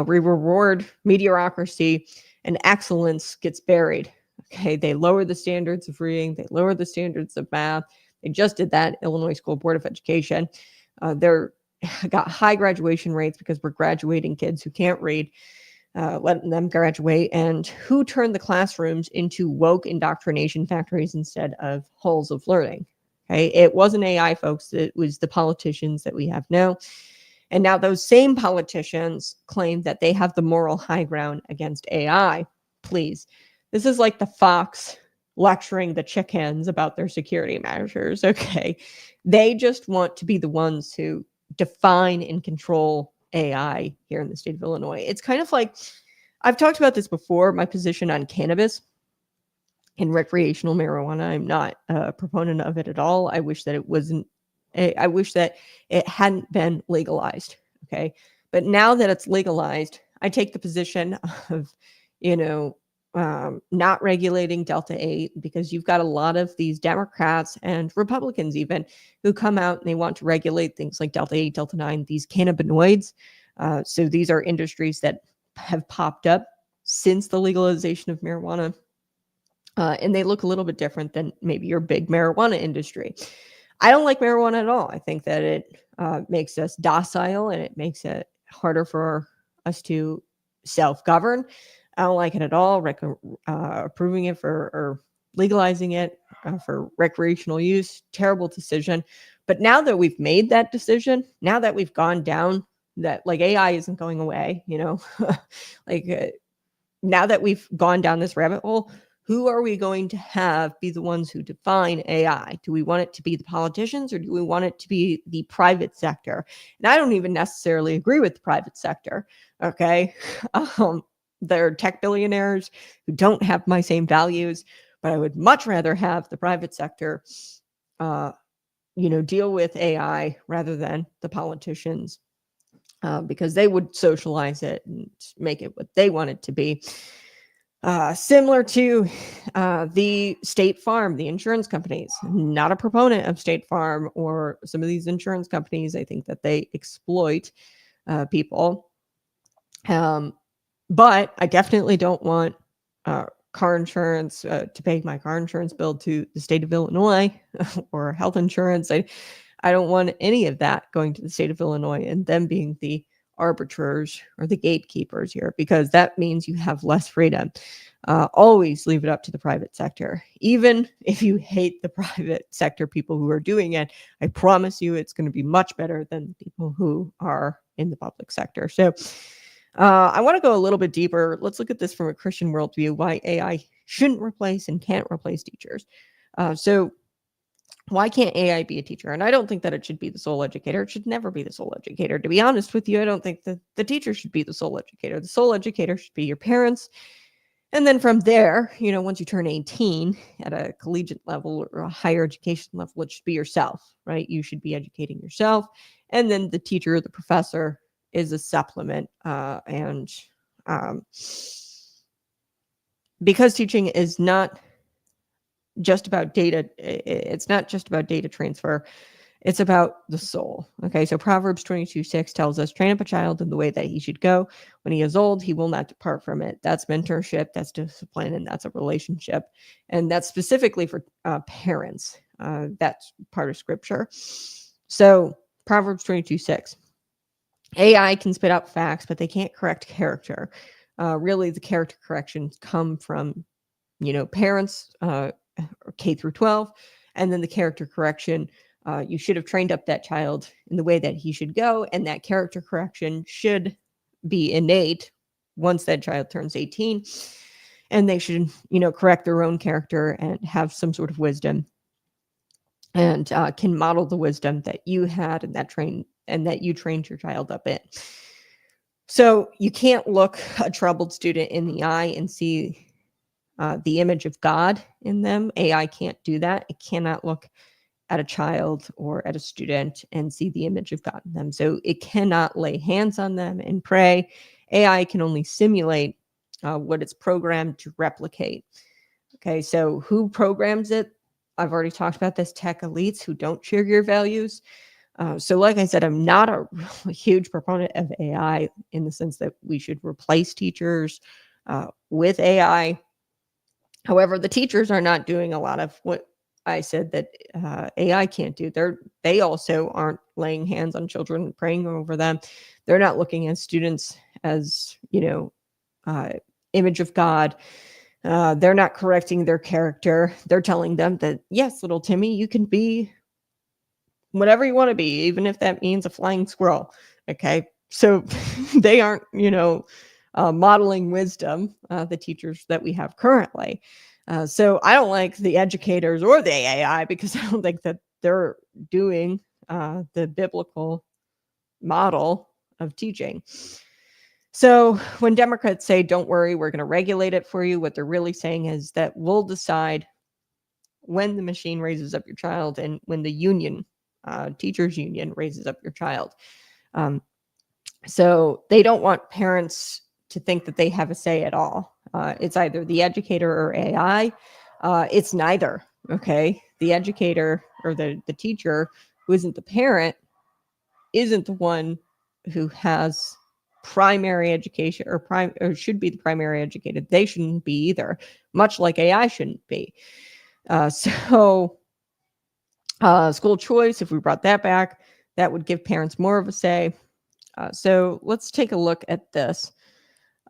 We reward mediocrity, and excellence gets buried. Okay, they lower the standards of reading, they lower the standards of math. They just did that, Illinois School Board of Education. They're got high graduation rates because we're graduating kids who can't read, letting them graduate, and who turned the classrooms into woke indoctrination factories instead of halls of learning. Okay, it wasn't AI, folks. It was the politicians that we have now. And now those same politicians claim that they have the moral high ground against AI. Please. This is like the fox lecturing the chickens about their security measures. Okay. They just want to be the ones who define and control AI here in the state of Illinois. It's kind of like, I've talked about this before, my position on cannabis and recreational marijuana. I'm not a proponent of it at all. I wish that it wasn't, I wish that it hadn't been legalized. Okay. But now that it's legalized, I take the position of, not regulating Delta 8, because you've got a lot of these Democrats and Republicans even who come out and they want to regulate things like Delta 8, Delta 9, these cannabinoids. So these are industries that have popped up since the legalization of marijuana. And they look a little bit different than maybe your big marijuana industry. I don't like marijuana at all. I think that it makes us docile and it makes it harder for us to self-govern. I don't like it at all. Approving it or legalizing it for recreational use, terrible decision. But now that we've made that decision, now that we've gone down that, like, AI isn't going away, now that we've gone down this rabbit hole, who are we going to have be the ones who define AI? Do we want it to be the politicians or do we want it to be the private sector? And I don't even necessarily agree with the private sector. Okay. They're tech billionaires who don't have my same values, but I would much rather have the private sector, deal with AI rather than the politicians, because they would socialize it and make it what they want it to be. Similar to the State Farm, the insurance companies. Not a proponent of State Farm or some of these insurance companies. I think that they exploit people. But I definitely don't want car insurance to pay my car insurance bill to the state of Illinois or health insurance. I don't want any of that going to the state of Illinois and them being the arbiters or the gatekeepers here, because that means you have less freedom. Always leave it up to the private sector. Even if you hate the private sector people who are doing it, I promise you it's going to be much better than the people who are in the public sector. So I want to go a little bit deeper. Let's look at this from a Christian worldview, why AI shouldn't replace and can't replace teachers. So why can't AI be a teacher? And I don't think that it should be the sole educator. It should never be the sole educator. To be honest with you, I don't think that the teacher should be the sole educator. The sole educator should be your parents. And then from there, once you turn 18 at a collegiate level or a higher education level, it should be yourself, right? You should be educating yourself. And then the teacher or the professor is a supplement. Because teaching is not just about data, it's not just about data transfer. It's about the soul. Okay, so Proverbs 22:6 tells us, train up a child in the way that he should go. When he is old, he will not depart from it. That's mentorship, that's discipline, and that's a relationship. And that's specifically for parents. That's part of scripture. So Proverbs 22:6. AI can spit out facts, but they can't correct character. Really, the character corrections come from, parents, K through 12, and then the character correction. You should have trained up that child in the way that he should go, and that character correction should be innate once that child turns 18, and they should, correct their own character and have some sort of wisdom, and can model the wisdom that you had and that you trained your child up in. So you can't look a troubled student in the eye and see the image of God in them. AI can't do that. It cannot look at a child or at a student and see the image of God in them. So it cannot lay hands on them and pray. AI can only simulate what it's programmed to replicate. Okay, so who programs it? I've already talked about this, tech elites who don't share your values. So like I said, I'm not a really huge proponent of AI in the sense that we should replace teachers with AI. However, the teachers are not doing a lot of what I said that AI can't do. They also aren't laying hands on children and praying over them. They're not looking at students as, image of God. They're not correcting their character. They're telling them that, yes, little Timmy, you can be whatever you want to be, even if that means a flying squirrel. Okay. So they aren't, modeling wisdom, the teachers that we have currently. So I don't like the educators or the AI because I don't think that they're doing the biblical model of teaching. So when Democrats say, don't worry, we're going to regulate it for you, what they're really saying is that we'll decide when the machine raises up your child and when the union, teachers union, raises up your child. So they don't want parents to think that they have a say at all. It's either the educator or AI. It's neither. Okay. The educator or the teacher who isn't the parent isn't the one who has primary education or should be the primary educated. They shouldn't be either, much like AI shouldn't be. So school choice, if we brought that back, that would give parents more of a say. So let's take a look at this.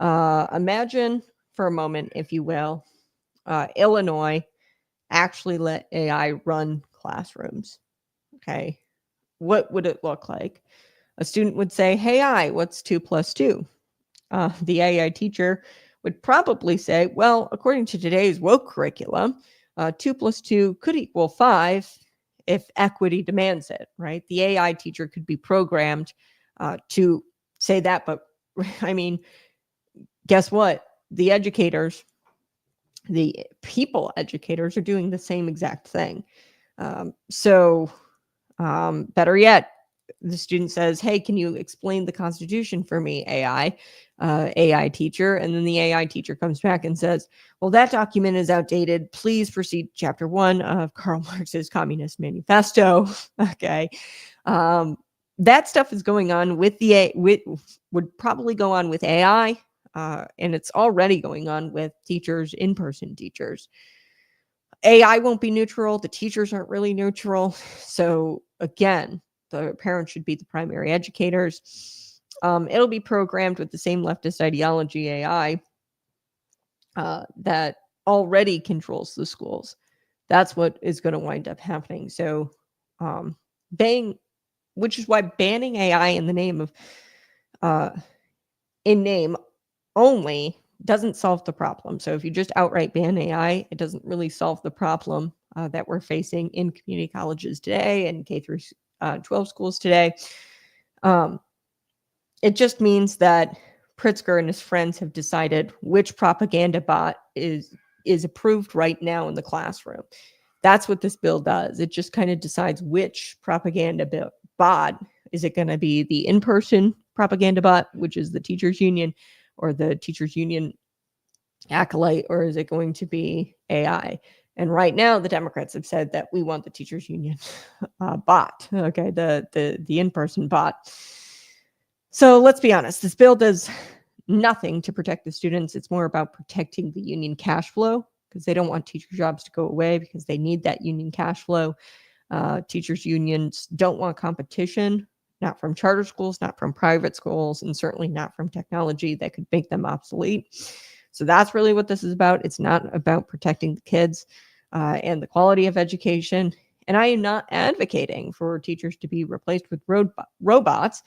Imagine for a moment, if you will, Illinois actually let AI run classrooms. Okay. What would it look like? A student would say, hey, what's 2 + 2? The AI teacher would probably say, well, according to today's woke curriculum, 2 + 2 could equal 5 if equity demands it, right? The AI teacher could be programmed to say that, but I mean, guess what? The educators, the people educators are doing the same exact thing. Better yet, the student says, hey, can you explain the Constitution for me, AI teacher? And then the AI teacher comes back and says, well, that document is outdated. Please proceed to chapter 1 of Karl Marx's Communist Manifesto. Okay. That stuff is going on with would probably go on with AI. And it's already going on with teachers, in-person teachers. AI won't be neutral. The teachers aren't really neutral. So again, the parents should be the primary educators. It'll be programmed with the same leftist ideology AI that already controls the schools. That's what is going to wind up happening. So which is why banning AI in the name of in name only doesn't solve the problem. So if you just outright ban AI, it doesn't really solve the problem that we're facing in community colleges today and K through 12 schools today. It just means that Pritzker and his friends have decided which propaganda bot is approved right now in the classroom. That's what this bill does. It just kind of decides which propaganda bot. Is it going to be the in-person propaganda bot, which is the teachers union, or the teachers union acolyte, or is it going to be AI? And right now, the Democrats have said that we want the teachers union bot. Okay, the in-person bot. So let's be honest, this bill does nothing to protect the students. It's more about protecting the union cash flow because they don't want teacher jobs to go away because they need that union cash flow. Teachers unions don't want competition, not from charter schools, not from private schools, and certainly not from technology that could make them obsolete. So that's really what this is about. It's not about protecting the kids and the quality of education. And I am not advocating for teachers to be replaced with robots.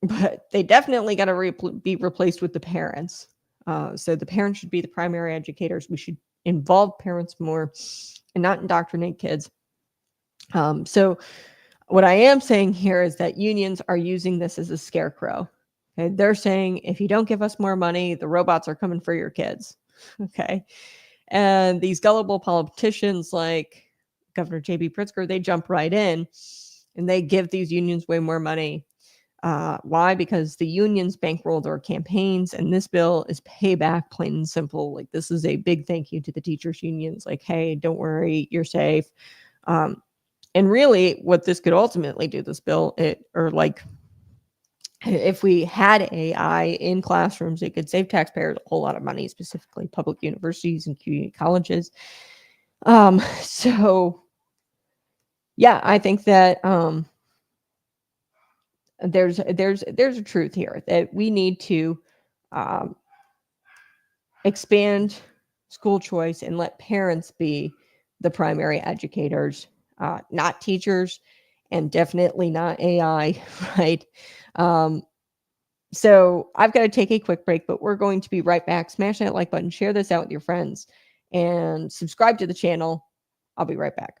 But they definitely got to be replaced with the parents. So the parents should be the primary educators. We should involve parents more and not indoctrinate kids. So what I am saying here is that unions are using this as a scarecrow. Okay? They're saying, if you don't give us more money, the robots are coming for your kids. Okay. And these gullible politicians like Governor J.B. Pritzker, they jump right in and they give these unions way more money. Why? Because the unions bankroll their campaigns, and this bill is payback, plain and simple. Like, this is a big thank you to the teachers unions. Like, hey, don't worry, you're safe. And really what this could ultimately do, this bill, if we had AI in classrooms, it could save taxpayers a whole lot of money, specifically public universities and community colleges. So yeah, I think that there's a truth here that we need to expand school choice and let parents be the primary educators, not teachers, and definitely not AI, right? So I've got to take a quick break, but we're going to be right back. Smash that like button, share this out with your friends, and subscribe to the channel. I'll be right back.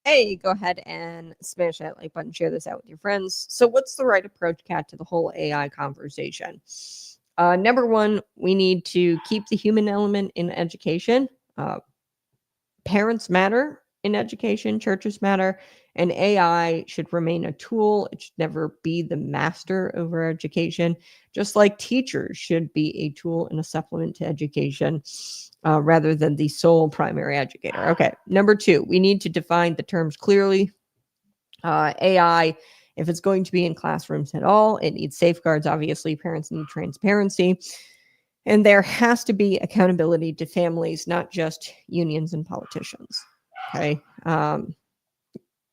Hey, go ahead and smash that like button, share this out with your friends. So what's the right approach, Kat, to the whole AI conversation? Number one, we need to keep the human element in education. Parents matter in education, churches matter, and AI should remain a tool. It should never be the master over education, just like teachers should be a tool and a supplement to education. Rather than the sole primary educator. Okay, number two, we need to define the terms clearly. AI, if it's going to be in classrooms at all, it needs safeguards. Obviously, parents need transparency. And there has to be accountability to families, not just unions and politicians. Okay.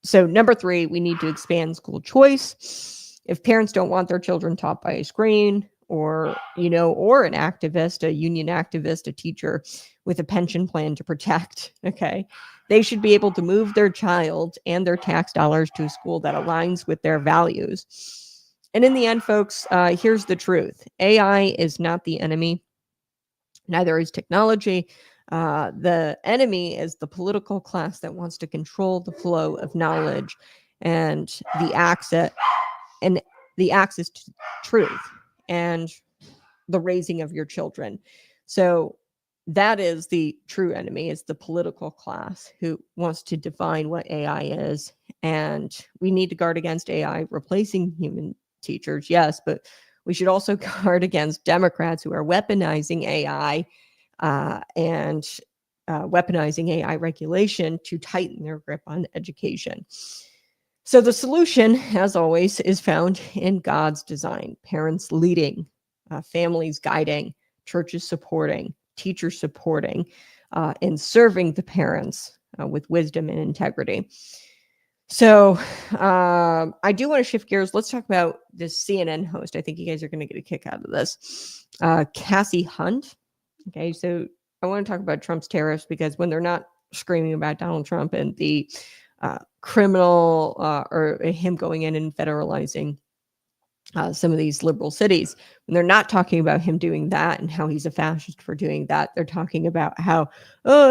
So number three, we need to expand school choice. If parents don't want their children taught by a screen, or an activist, a union activist, a teacher with a pension plan to protect, okay, they should be able to move their child and their tax dollars to a school that aligns with their values. And in the end, folks, here's the truth. AI is not the enemy. Neither is technology. The enemy is the political class that wants to control the flow of knowledge and the access to truth and the raising of your children. So that is the true enemy, is the political class who wants to define what AI is. And we need to guard against AI replacing human teachers, yes, but we should also guard against Democrats who are weaponizing AI and weaponizing AI regulation to tighten their grip on education. So the solution, as always, is found in God's design. Parents leading, families guiding, churches supporting, teachers supporting, and serving the parents with wisdom and integrity. So I do want to shift gears. Let's talk about this CNN host. I think you guys are going to get a kick out of this. Cassie Hunt. Okay, so I want to talk about Trump's tariffs, because when they're not screaming about Donald Trump and the criminal or him going in and federalizing some of these liberal cities, when they're not talking about him doing that and how he's a fascist for doing that, they're talking about how,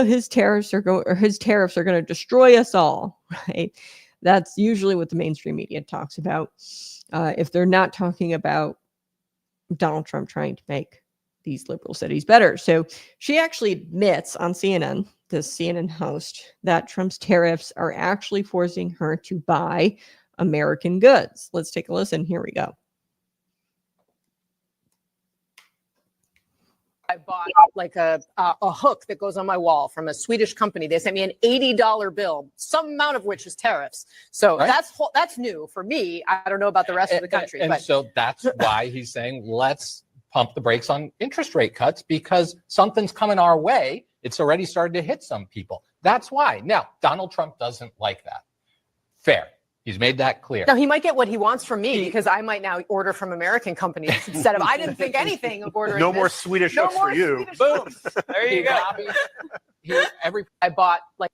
his tariffs are going to destroy us all, right? That's usually what the mainstream media talks about. If they're not talking about Donald Trump trying to make these liberal cities better. So she actually admits on CNN, the CNN host, that Trump's tariffs are actually forcing her to buy American goods. Let's take a listen. Here we go. I bought like a hook that goes on my wall from a Swedish company. They sent me an $80 bill, some amount of which was tariffs. So Right. that's new for me. I don't know about the rest of the country. And but so that's why he's saying, let's pump the brakes on interest rate cuts, because something's coming our way. It's already started to hit some people. That's why. Now, Donald Trump doesn't like that. Fair. He's made that clear. Now he might get what he wants from me because I might now order from American companies instead of I didn't think anything of ordering. No more this. Swedish No hooks more for you. Swedish Boom. hooks. There you He go. lobbied- I bought like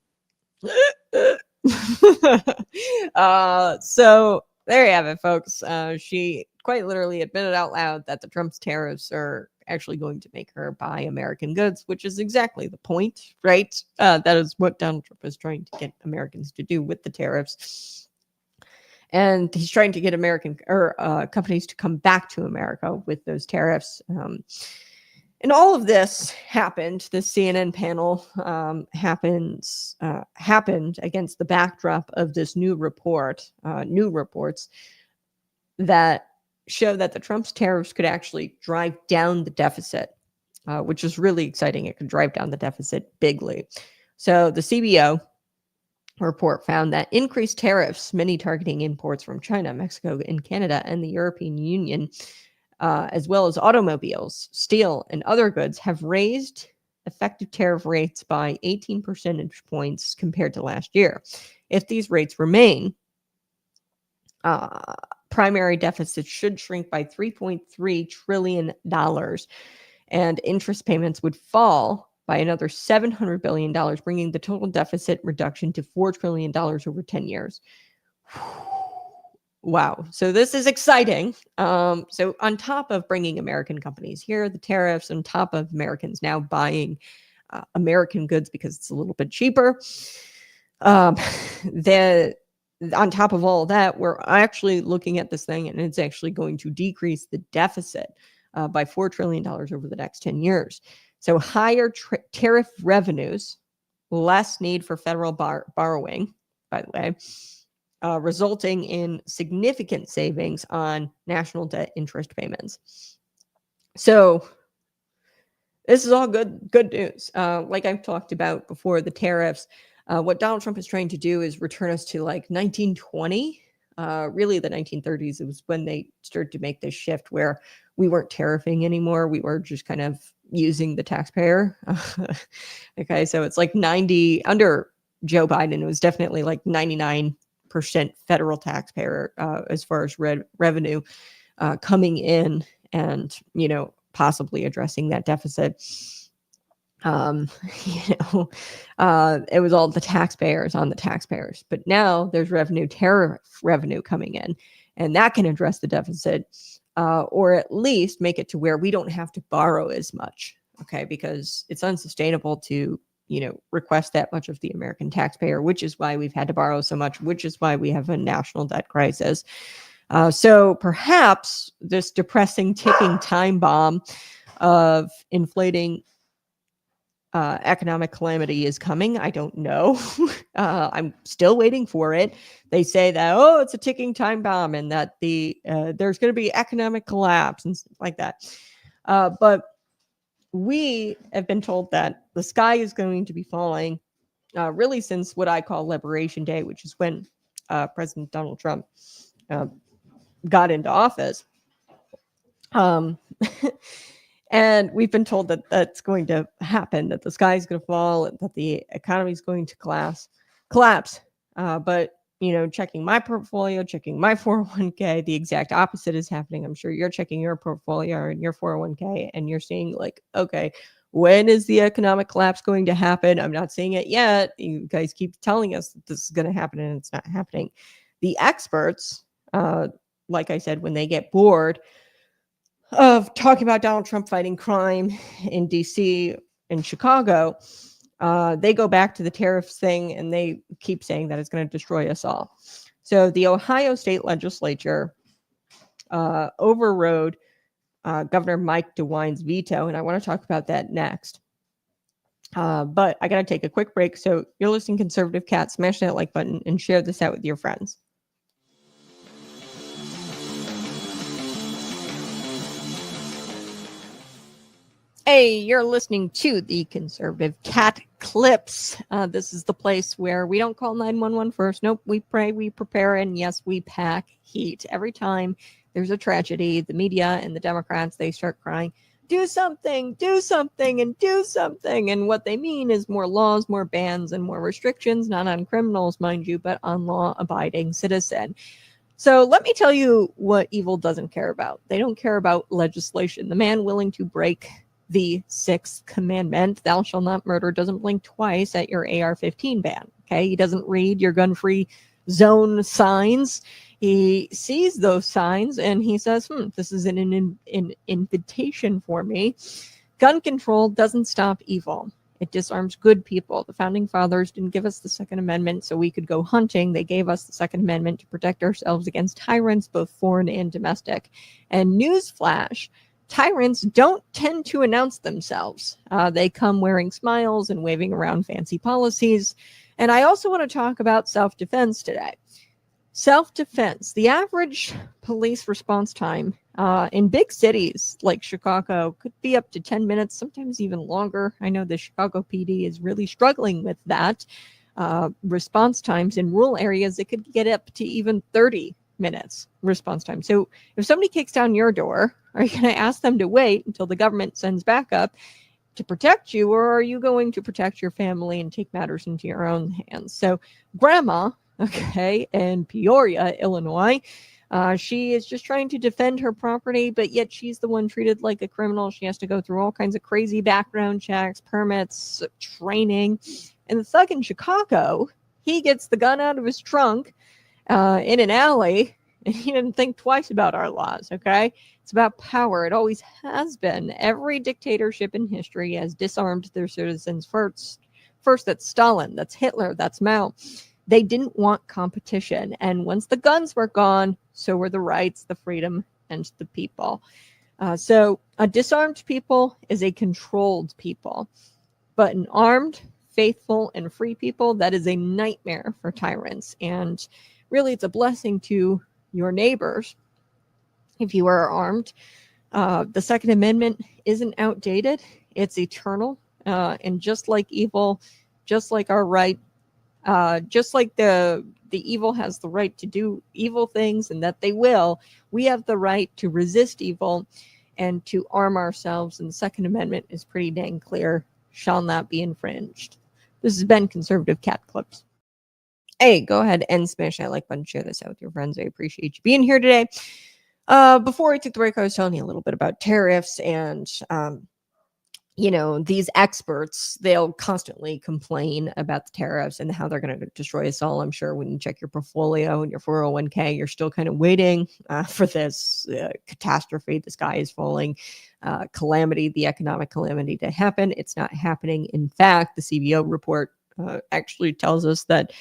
So there you have it, folks. She quite literally admitted out loud that the Trump's tariffs are actually going to make her buy American goods, which is exactly the point, right? That is what Donald Trump is trying to get Americans to do with the tariffs. And he's trying to get American companies to come back to America with those tariffs. And all of this happened. This CNN panel happened against the backdrop of this new reports that show that the Trump's tariffs could actually drive down the deficit, which is really exciting. It could drive down the deficit bigly. So the CBO report found that increased tariffs, many targeting imports from China, Mexico, and Canada, and the European Union, as well as automobiles, steel, and other goods, have raised effective tariff rates by 18 percentage points compared to last year. If these rates remain, primary deficits should shrink by $3.3 trillion, and interest payments would fall by another $700 billion, bringing the total deficit reduction to $4 trillion over 10 years. Wow. So this is exciting. So on top of bringing American companies here, the tariffs, on top of Americans now buying American goods because it's a little bit cheaper, on top of all that, we're actually looking at this thing and it's actually going to decrease the deficit by $4 trillion over the next 10 years. So higher tariff revenues, less need for federal borrowing, by the way, resulting in significant savings on national debt interest payments. So this is all good news. Like I've talked about before, the tariffs, what Donald Trump is trying to do is return us to like 1920. Really the 1930s. It was when they started to make this shift where we weren't tariffing anymore. We were just kind of using the taxpayer. Okay, so it's like 90 under Joe Biden. It was definitely like 99% federal taxpayer as far as revenue coming in and, possibly addressing that deficit. It was all the taxpayers on the taxpayers, but now there's tariff revenue coming in, and that can address the deficit, or at least make it to where we don't have to borrow as much. Okay, because it's unsustainable to, request that much of the American taxpayer, which is why we've had to borrow so much, which is why we have a national debt crisis. So perhaps this depressing ticking time bomb of inflating economic calamity is coming. I don't know. I'm still waiting for it. They say that, it's a ticking time bomb and that there's going to be economic collapse and stuff like that. But we have been told that the sky is going to be falling really since what I call Liberation Day, which is when President Donald Trump got into office. And we've been told that that's going to happen, that the sky is going to fall, and that the economy is going to collapse. But, checking my portfolio, checking my 401k, the exact opposite is happening. I'm sure you're checking your portfolio and your 401k, and you're seeing like, okay, when is the economic collapse going to happen? I'm not seeing it yet. You guys keep telling us that this is going to happen and it's not happening. The experts, like I said, when they get bored of talking about Donald Trump fighting crime in DC and Chicago, they go back to the tariffs thing and they keep saying that it's going to destroy us all. So the Ohio State Legislature overrode Governor Mike DeWine's veto, and I want to talk about that next. But I got to take a quick break. So you're listening to Conservative Cat. Smash that like button and share this out with your friends. Hey, you're listening to the Conservative Cat Clips. This is the place where we don't call 911 first. Nope, we pray, we prepare, and yes, we pack heat. Every time there's a tragedy, the media and the Democrats, they start crying do something, do something, and do something. And what they mean is more laws, more bans, and more restrictions, not on criminals, mind you, but on law-abiding citizen. So let me tell you what evil doesn't care about. They don't care about legislation. The man willing to break the sixth commandment, thou shalt not murder, doesn't blink twice at your AR-15 ban. Okay, he doesn't read your gun-free zone signs. He sees those signs and he says, this is an invitation for me. Gun control doesn't stop evil. It disarms good people. The founding fathers didn't give us the Second Amendment so we could go hunting. They gave us the Second Amendment to protect ourselves against tyrants, both foreign and domestic. And newsflash, tyrants don't tend to announce themselves. They come wearing smiles and waving around fancy policies. And I also want to talk about self-defense today. Self-defense. The average police response time in big cities like Chicago could be up to 10 minutes, sometimes even longer. I know the Chicago PD is really struggling with that. Response times in rural areas, it could get up to even 30 minutes response time. So if somebody kicks down your door, are you going to ask them to wait until the government sends backup to protect you, or are you going to protect your family and take matters into your own hands? So grandma, okay, in Peoria, Illinois, she is just trying to defend her property, but yet she's the one treated like a criminal. She has to go through all kinds of crazy background checks, permits, training. And the thug in Chicago, he gets the gun out of his trunk in an alley, and he didn't think twice about our laws, okay? It's about power. It always has been. Every dictatorship in history has disarmed their citizens first. First, that's Stalin, that's Hitler, that's Mao. They didn't want competition. And once the guns were gone, so were the rights, the freedom, and the people. So a disarmed people is a controlled people. But an armed, faithful, and free people, that is a nightmare for tyrants. And really, it's a blessing to your neighbors if you are armed. The Second Amendment isn't outdated. It's eternal. And just like evil, just like our right, just like the evil has the right to do evil things, and that they will, we have the right to resist evil and to arm ourselves. And the Second Amendment is pretty dang clear, shall not be infringed. This has been Conservative Cat Clips. Hey, go ahead and smash that like button, share this out with your friends. I appreciate you being here today. Before I took the break, I was telling you a little bit about tariffs and these experts, they'll constantly complain about the tariffs and how they're going to destroy us all. I'm sure when you check your portfolio and your 401k, you're still kind of waiting for this catastrophe. The sky is falling, calamity, the economic calamity to happen. It's not happening. In fact, the CBO report actually tells us that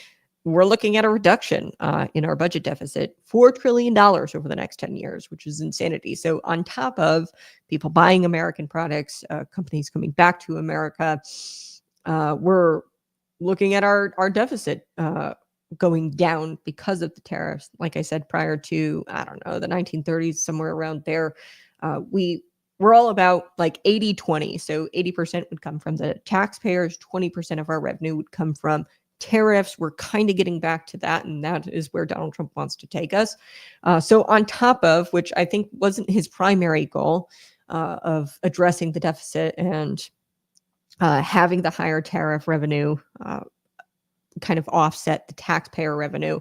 we're looking at a reduction in our budget deficit, $4 trillion over the next 10 years, which is insanity. So on top of people buying American products, companies coming back to America, we're looking at our deficit going down because of the tariffs. Like I said, prior to, I don't know, the 1930s, somewhere around there, we're all about like 80-20. So 80% would come from the taxpayers, 20% of our revenue would come from tariffs. We're kind of getting back to that, and that is where Donald Trump wants to take us. So on top of, which I think wasn't his primary goal of addressing the deficit and having the higher tariff revenue kind of offset the taxpayer revenue,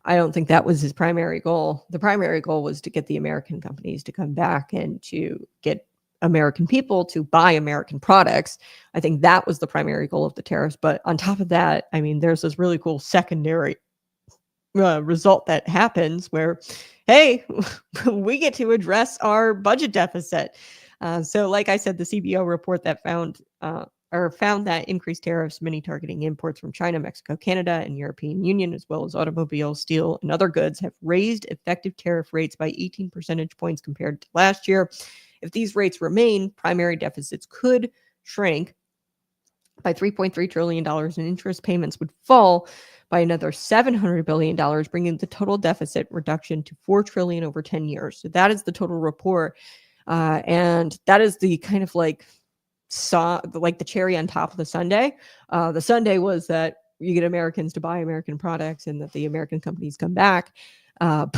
I don't think that was his primary goal. The primary goal was to get the American companies to come back and to get American people to buy American products. I think that was the primary goal of the tariffs. But on top of that, I mean, there's this really cool secondary result that happens where, hey, we get to address our budget deficit. So like I said, the CBO report that found that increased tariffs, many targeting imports from China, Mexico, Canada, and European Union, as well as automobile, steel, and other goods, have raised effective tariff rates by 18 percentage points compared to last year. If these rates remain, primary deficits could shrink by $3.3 trillion, and interest payments would fall by another $700 billion, bringing the total deficit reduction to $4 trillion over 10 years. So that is the total report. And that is the kind of like the cherry on top of the sundae. The sundae was that you get Americans to buy American products and that the American companies come back. But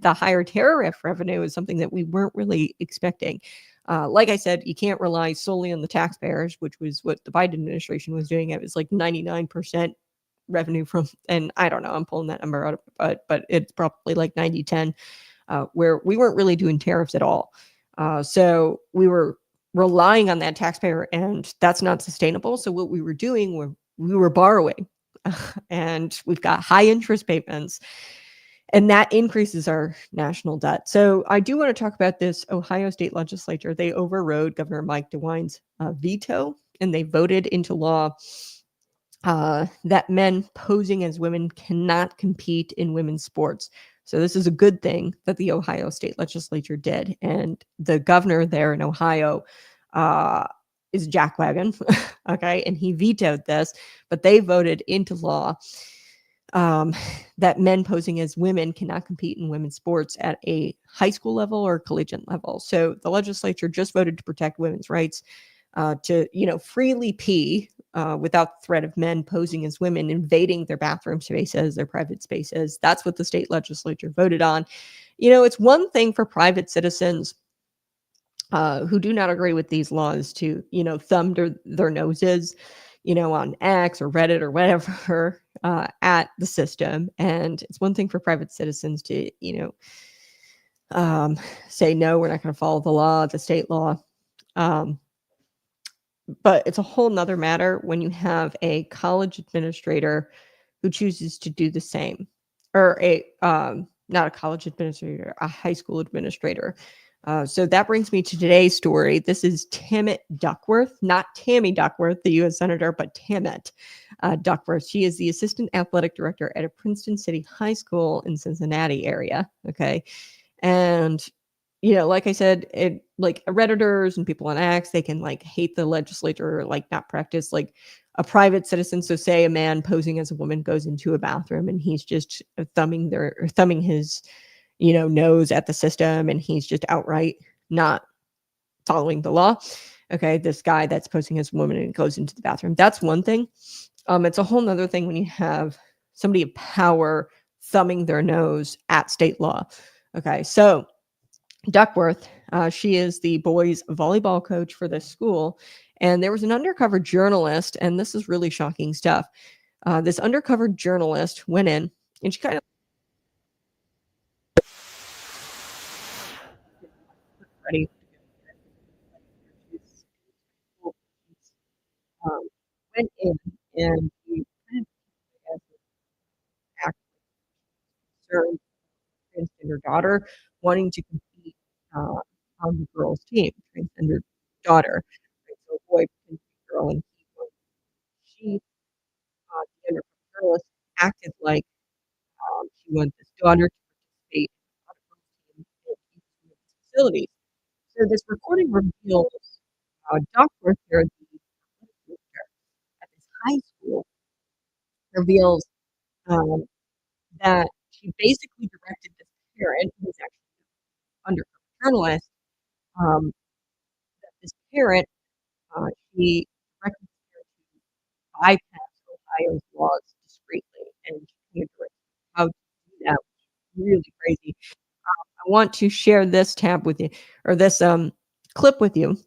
the higher tariff revenue is something that we weren't really expecting. Like I said, you can't rely solely on the taxpayers, which was what the Biden administration was doing. It was like 99% revenue from, and I don't know, I'm pulling that number out, but it's probably like 90-10, where we weren't really doing tariffs at all. So we were relying on that taxpayer, and that's not sustainable. So what we were doing, we were borrowing, and we've got high interest payments, and that increases our national debt. So I do want to talk about this Ohio state legislature. They overrode Governor Mike DeWine's veto, and they voted into law that men posing as women cannot compete in women's sports. So this is a good thing that the Ohio state legislature did. And the governor there in Ohio is jackwagon. Okay. And he vetoed this, but they voted into law that men posing as women cannot compete in women's sports at a high school level or collegiate level. So the legislature just voted to protect women's rights to, freely pee without the threat of men posing as women invading their bathroom spaces, their private spaces. That's what the state legislature voted on. It's one thing for private citizens who do not agree with these laws to, thumb their noses, on X or Reddit or whatever at the system. And it's one thing for private citizens to, say, no, we're not going to follow the law, the state law. But it's a whole nother matter when you have a college administrator who chooses to do the same, or not a college administrator, a high school administrator. So that brings me to today's story. This is Tammet Duckworth, not Tammy Duckworth, the U.S. Senator, but Tammet Duckworth. She is the assistant athletic director at a Princeton City High School in Cincinnati area. Okay. And like I said, Redditors and people on X, they can hate the legislature, or not practice like a private citizen. So say a man posing as a woman goes into a bathroom and he's just thumbing his, nose at the system, and he's just outright not following the law. Okay. This guy that's posing as a woman and goes into the bathroom. That's one thing. It's a whole nother thing when you have somebody of power thumbing their nose at state law. Okay. So Duckworth, she is the boys volleyball coach for this school. And there was an undercover journalist, and this is really shocking stuff. This undercover journalist went in, and she kind of ready. Went in and he kind of act concerned transgender daughter wanting to compete on the girls' team, transgender daughter. Right? So a boy can be a girl, and she, the undercover journalist, acted like she wanted this daughter to participate on the girls' team in these facilities. So this recording reveals Duckworth here, the at this high school, reveals um, that she basically directed this parent, who was actually an undercover journalist, um, that this parent, she directed this parent to bypass Ohio's laws discreetly, and she can't direct how to do that, which is really crazy. I want to share this tab with you, or this clip with you.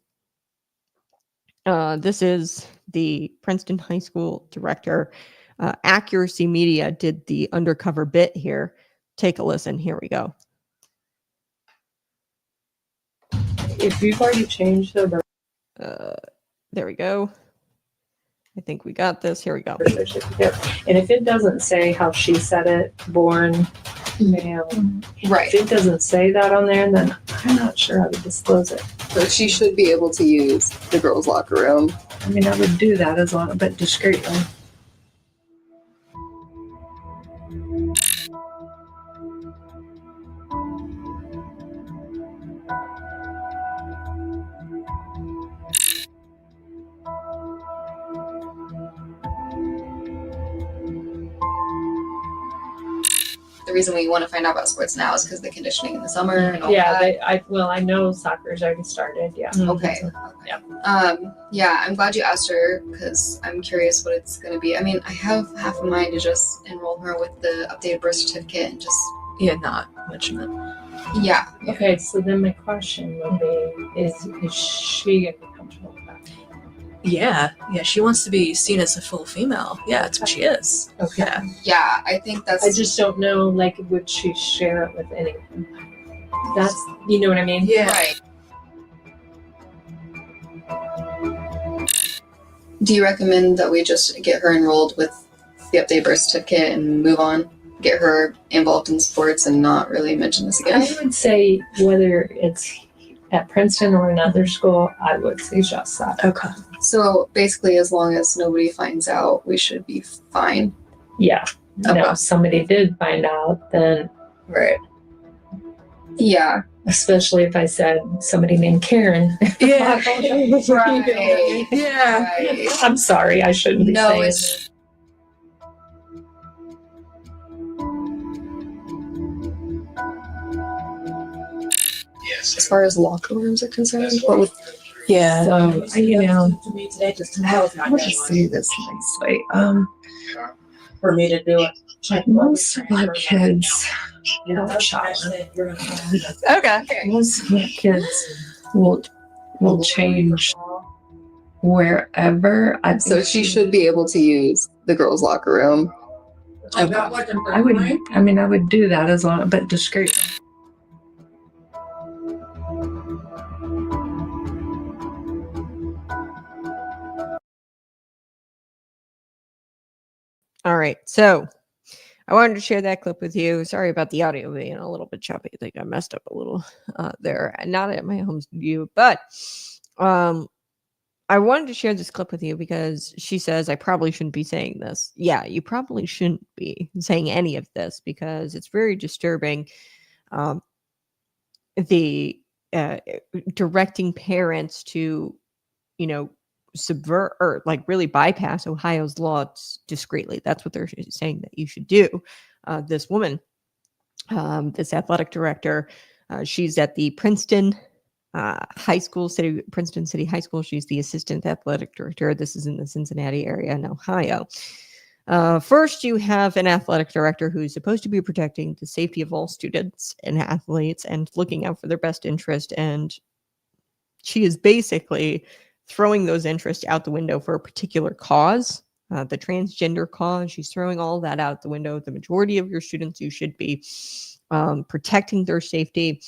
This is the Princeton High School director. Accuracy Media did the undercover bit here. Take a listen. Here we go. If you've already changed the birth There we go. I think we got this. Here we go. certificate, and if it doesn't say how she said it, born male, Right. if it doesn't say that on there, then I'm not sure how to disclose it. So she should be able to use the girls' locker room. I mean, I would do that as long, but discreetly. The reason we want to find out about sports now is because the conditioning in the summer and all Yeah, that. I know soccer's already started. Yeah. Okay. Yeah. Yeah, I'm glad you asked her because I'm curious what it's going to be. I mean, I have half a mind to just enroll her with the updated birth certificate and just Yeah, not much of it. Yeah. Okay, so then my question would be, is she gonna be comfortable with that? Yeah, she wants to be seen as a full female. Yeah, that's what she is. Okay. Yeah. Yeah, I think that's. I just don't know, like, would she share it with anyone? That's, you know what I mean? Yeah. Right. Do you recommend that we just get her enrolled with the update birth certificate and move on? Get her involved in sports and not really mention this again? I would say whether it's at Princeton or another school, I would suggest that. Okay. So basically, as long as nobody finds out, we should be fine. Yeah. Okay. Now, if somebody did find out, then Right. Yeah. especially if I said somebody named Karen. Yeah. Right. Yeah. Right. I'm sorry, I shouldn't be No, saying it's. As far as locker rooms are concerned, what would Yeah. so, you know, I'll just say this nicely. For me to do it. most of our kids, Okay. most of our kids will change wherever. I so think she should be able to use the girls' locker room. I would do that as long, but discreetly. All right. So I wanted to share that clip with you. Sorry about the audio being a little bit choppy. I think I messed up a little there. Not at my home studio, but I wanted to share this clip with you because she says I probably shouldn't be saying this. Yeah, you probably shouldn't be saying any of this because it's very disturbing. The directing parents to, subvert or like really bypass Ohio's laws discreetly. That's what they're saying that you should do. This woman, this athletic director, she's at the Princeton Princeton City High School. She's the assistant athletic director. This is in the Cincinnati area in Ohio. First, you have an athletic director who's supposed to be protecting the safety of all students and athletes and looking out for their best interest. And she is basically throwing those interests out the window for a particular cause, the transgender cause. She's throwing all that out the window. The majority of your students, you should be protecting their safety.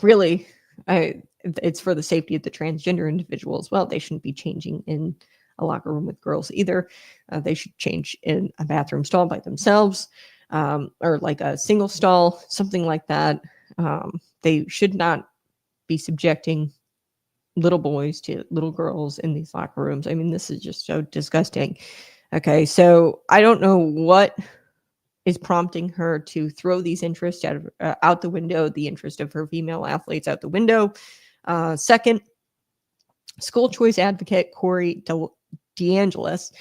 Really, it's for the safety of the transgender individual as well. They shouldn't be changing in a locker room with girls either. They should change in a bathroom stall by themselves, or like a single stall, something like that. They should not be subjecting little boys to little girls in these locker rooms. I mean, this is just so disgusting. Okay, so I don't know what is prompting her to throw these interests out the window, the interest of her female athletes out the window. Second, school choice advocate Corey DeAngelis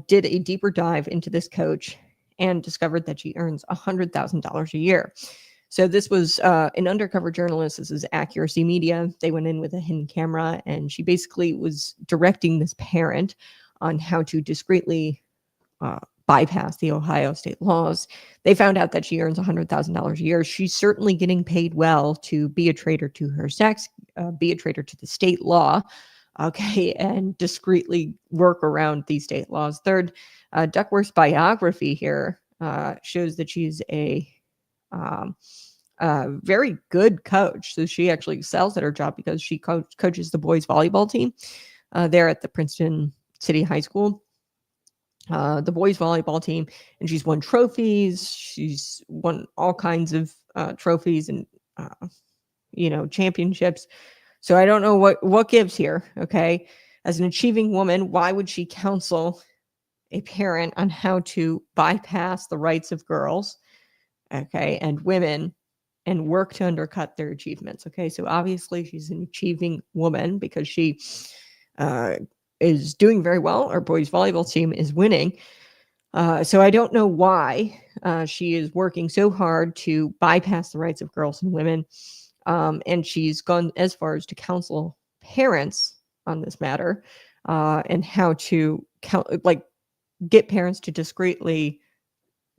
did a deeper dive into this coach and discovered that she earns $100,000 a year. So this was an undercover journalist. This is Accuracy Media. They went in with a hidden camera, and she basically was directing this parent on how to discreetly bypass the Ohio state laws. They found out that she earns $100,000 a year. She's certainly getting paid well to be a traitor to her sex, be a traitor to the state law, okay, and discreetly work around these state laws. Third, Duckworth's biography here shows that she's a very good coach. So she actually excels at her job because she coaches the boys volleyball team there at the Princeton City High School. The boys volleyball team, and she's won trophies. She's won all kinds of trophies and championships. So I don't know what gives here. Okay, as an achieving woman, why would she counsel a parent on how to bypass the rights of girls, okay, and women, and work to undercut their achievements? Okay, so obviously she's an achieving woman because she is doing very well. Our boys volleyball team is winning. So I don't know why she is working so hard to bypass the rights of girls and women. And she's gone as far as to counsel parents on this matter and how to get parents to discreetly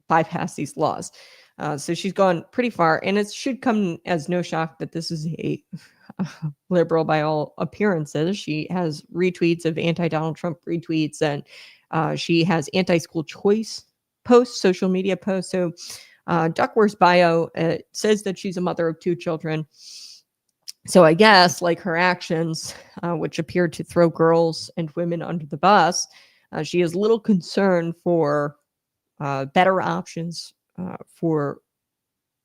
bypass these laws. So she's gone pretty far, and it should come as no shock that this is a liberal by all appearances. She has retweets of anti-Donald Trump retweets, and she has anti-school choice posts, social media posts. So Duckworth's bio says that she's a mother of 2 children. So I guess, like her actions, which appear to throw girls and women under the bus, she has little concern for better options for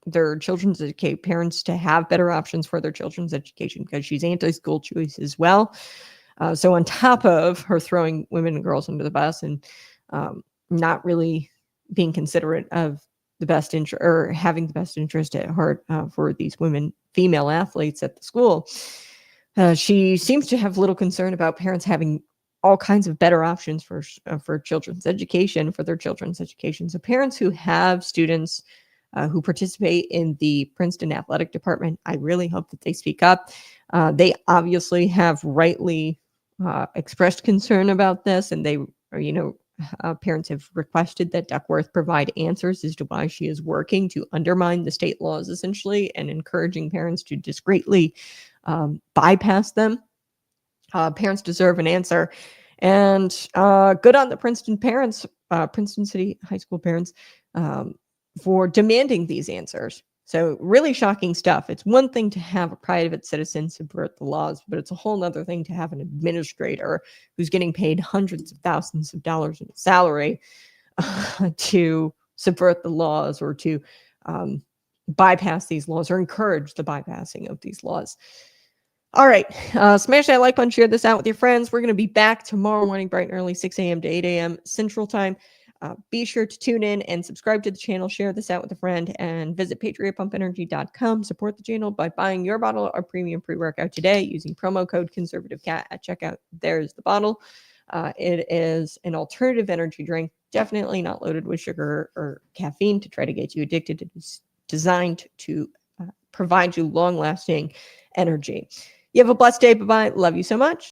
their children's education, parents to have better options for their children's education, because she's anti-school choice as well. So on top of her throwing women and girls under the bus and not really being considerate of the best interest, or having the best interest at heart for these women, female athletes at the school, she seems to have little concern about parents having all kinds of better options for children's education, for their children's education. So parents who have students who participate in the Princeton athletic department, I really hope that they speak up. They obviously have rightly expressed concern about this, and they, parents have requested that Duckworth provide answers as to why she is working to undermine the state laws, essentially, and encouraging parents to discreetly bypass them. Parents deserve an answer, and good on the Princeton parents, Princeton City High School parents, for demanding these answers. So really shocking stuff. It's one thing to have a private citizen subvert the laws, but it's a whole other thing to have an administrator who's getting paid hundreds of thousands of dollars in salary to subvert the laws, or to bypass these laws, or encourage the bypassing of these laws. All right. Smash that like button, share this out with your friends. We're going to be back tomorrow morning, bright and early, 6 a.m. to 8 a.m. Central Time. Be sure to tune in and subscribe to the channel, share this out with a friend, and visit patriotpumpenergy.com. Support the channel by buying your bottle of premium pre-workout today using promo code ConservativeCat at checkout. There's the bottle. It is an alternative energy drink, definitely not loaded with sugar or caffeine to try to get you addicted. It is designed to provide you long-lasting energy. You have a blessed day. Bye-bye. Love you so much.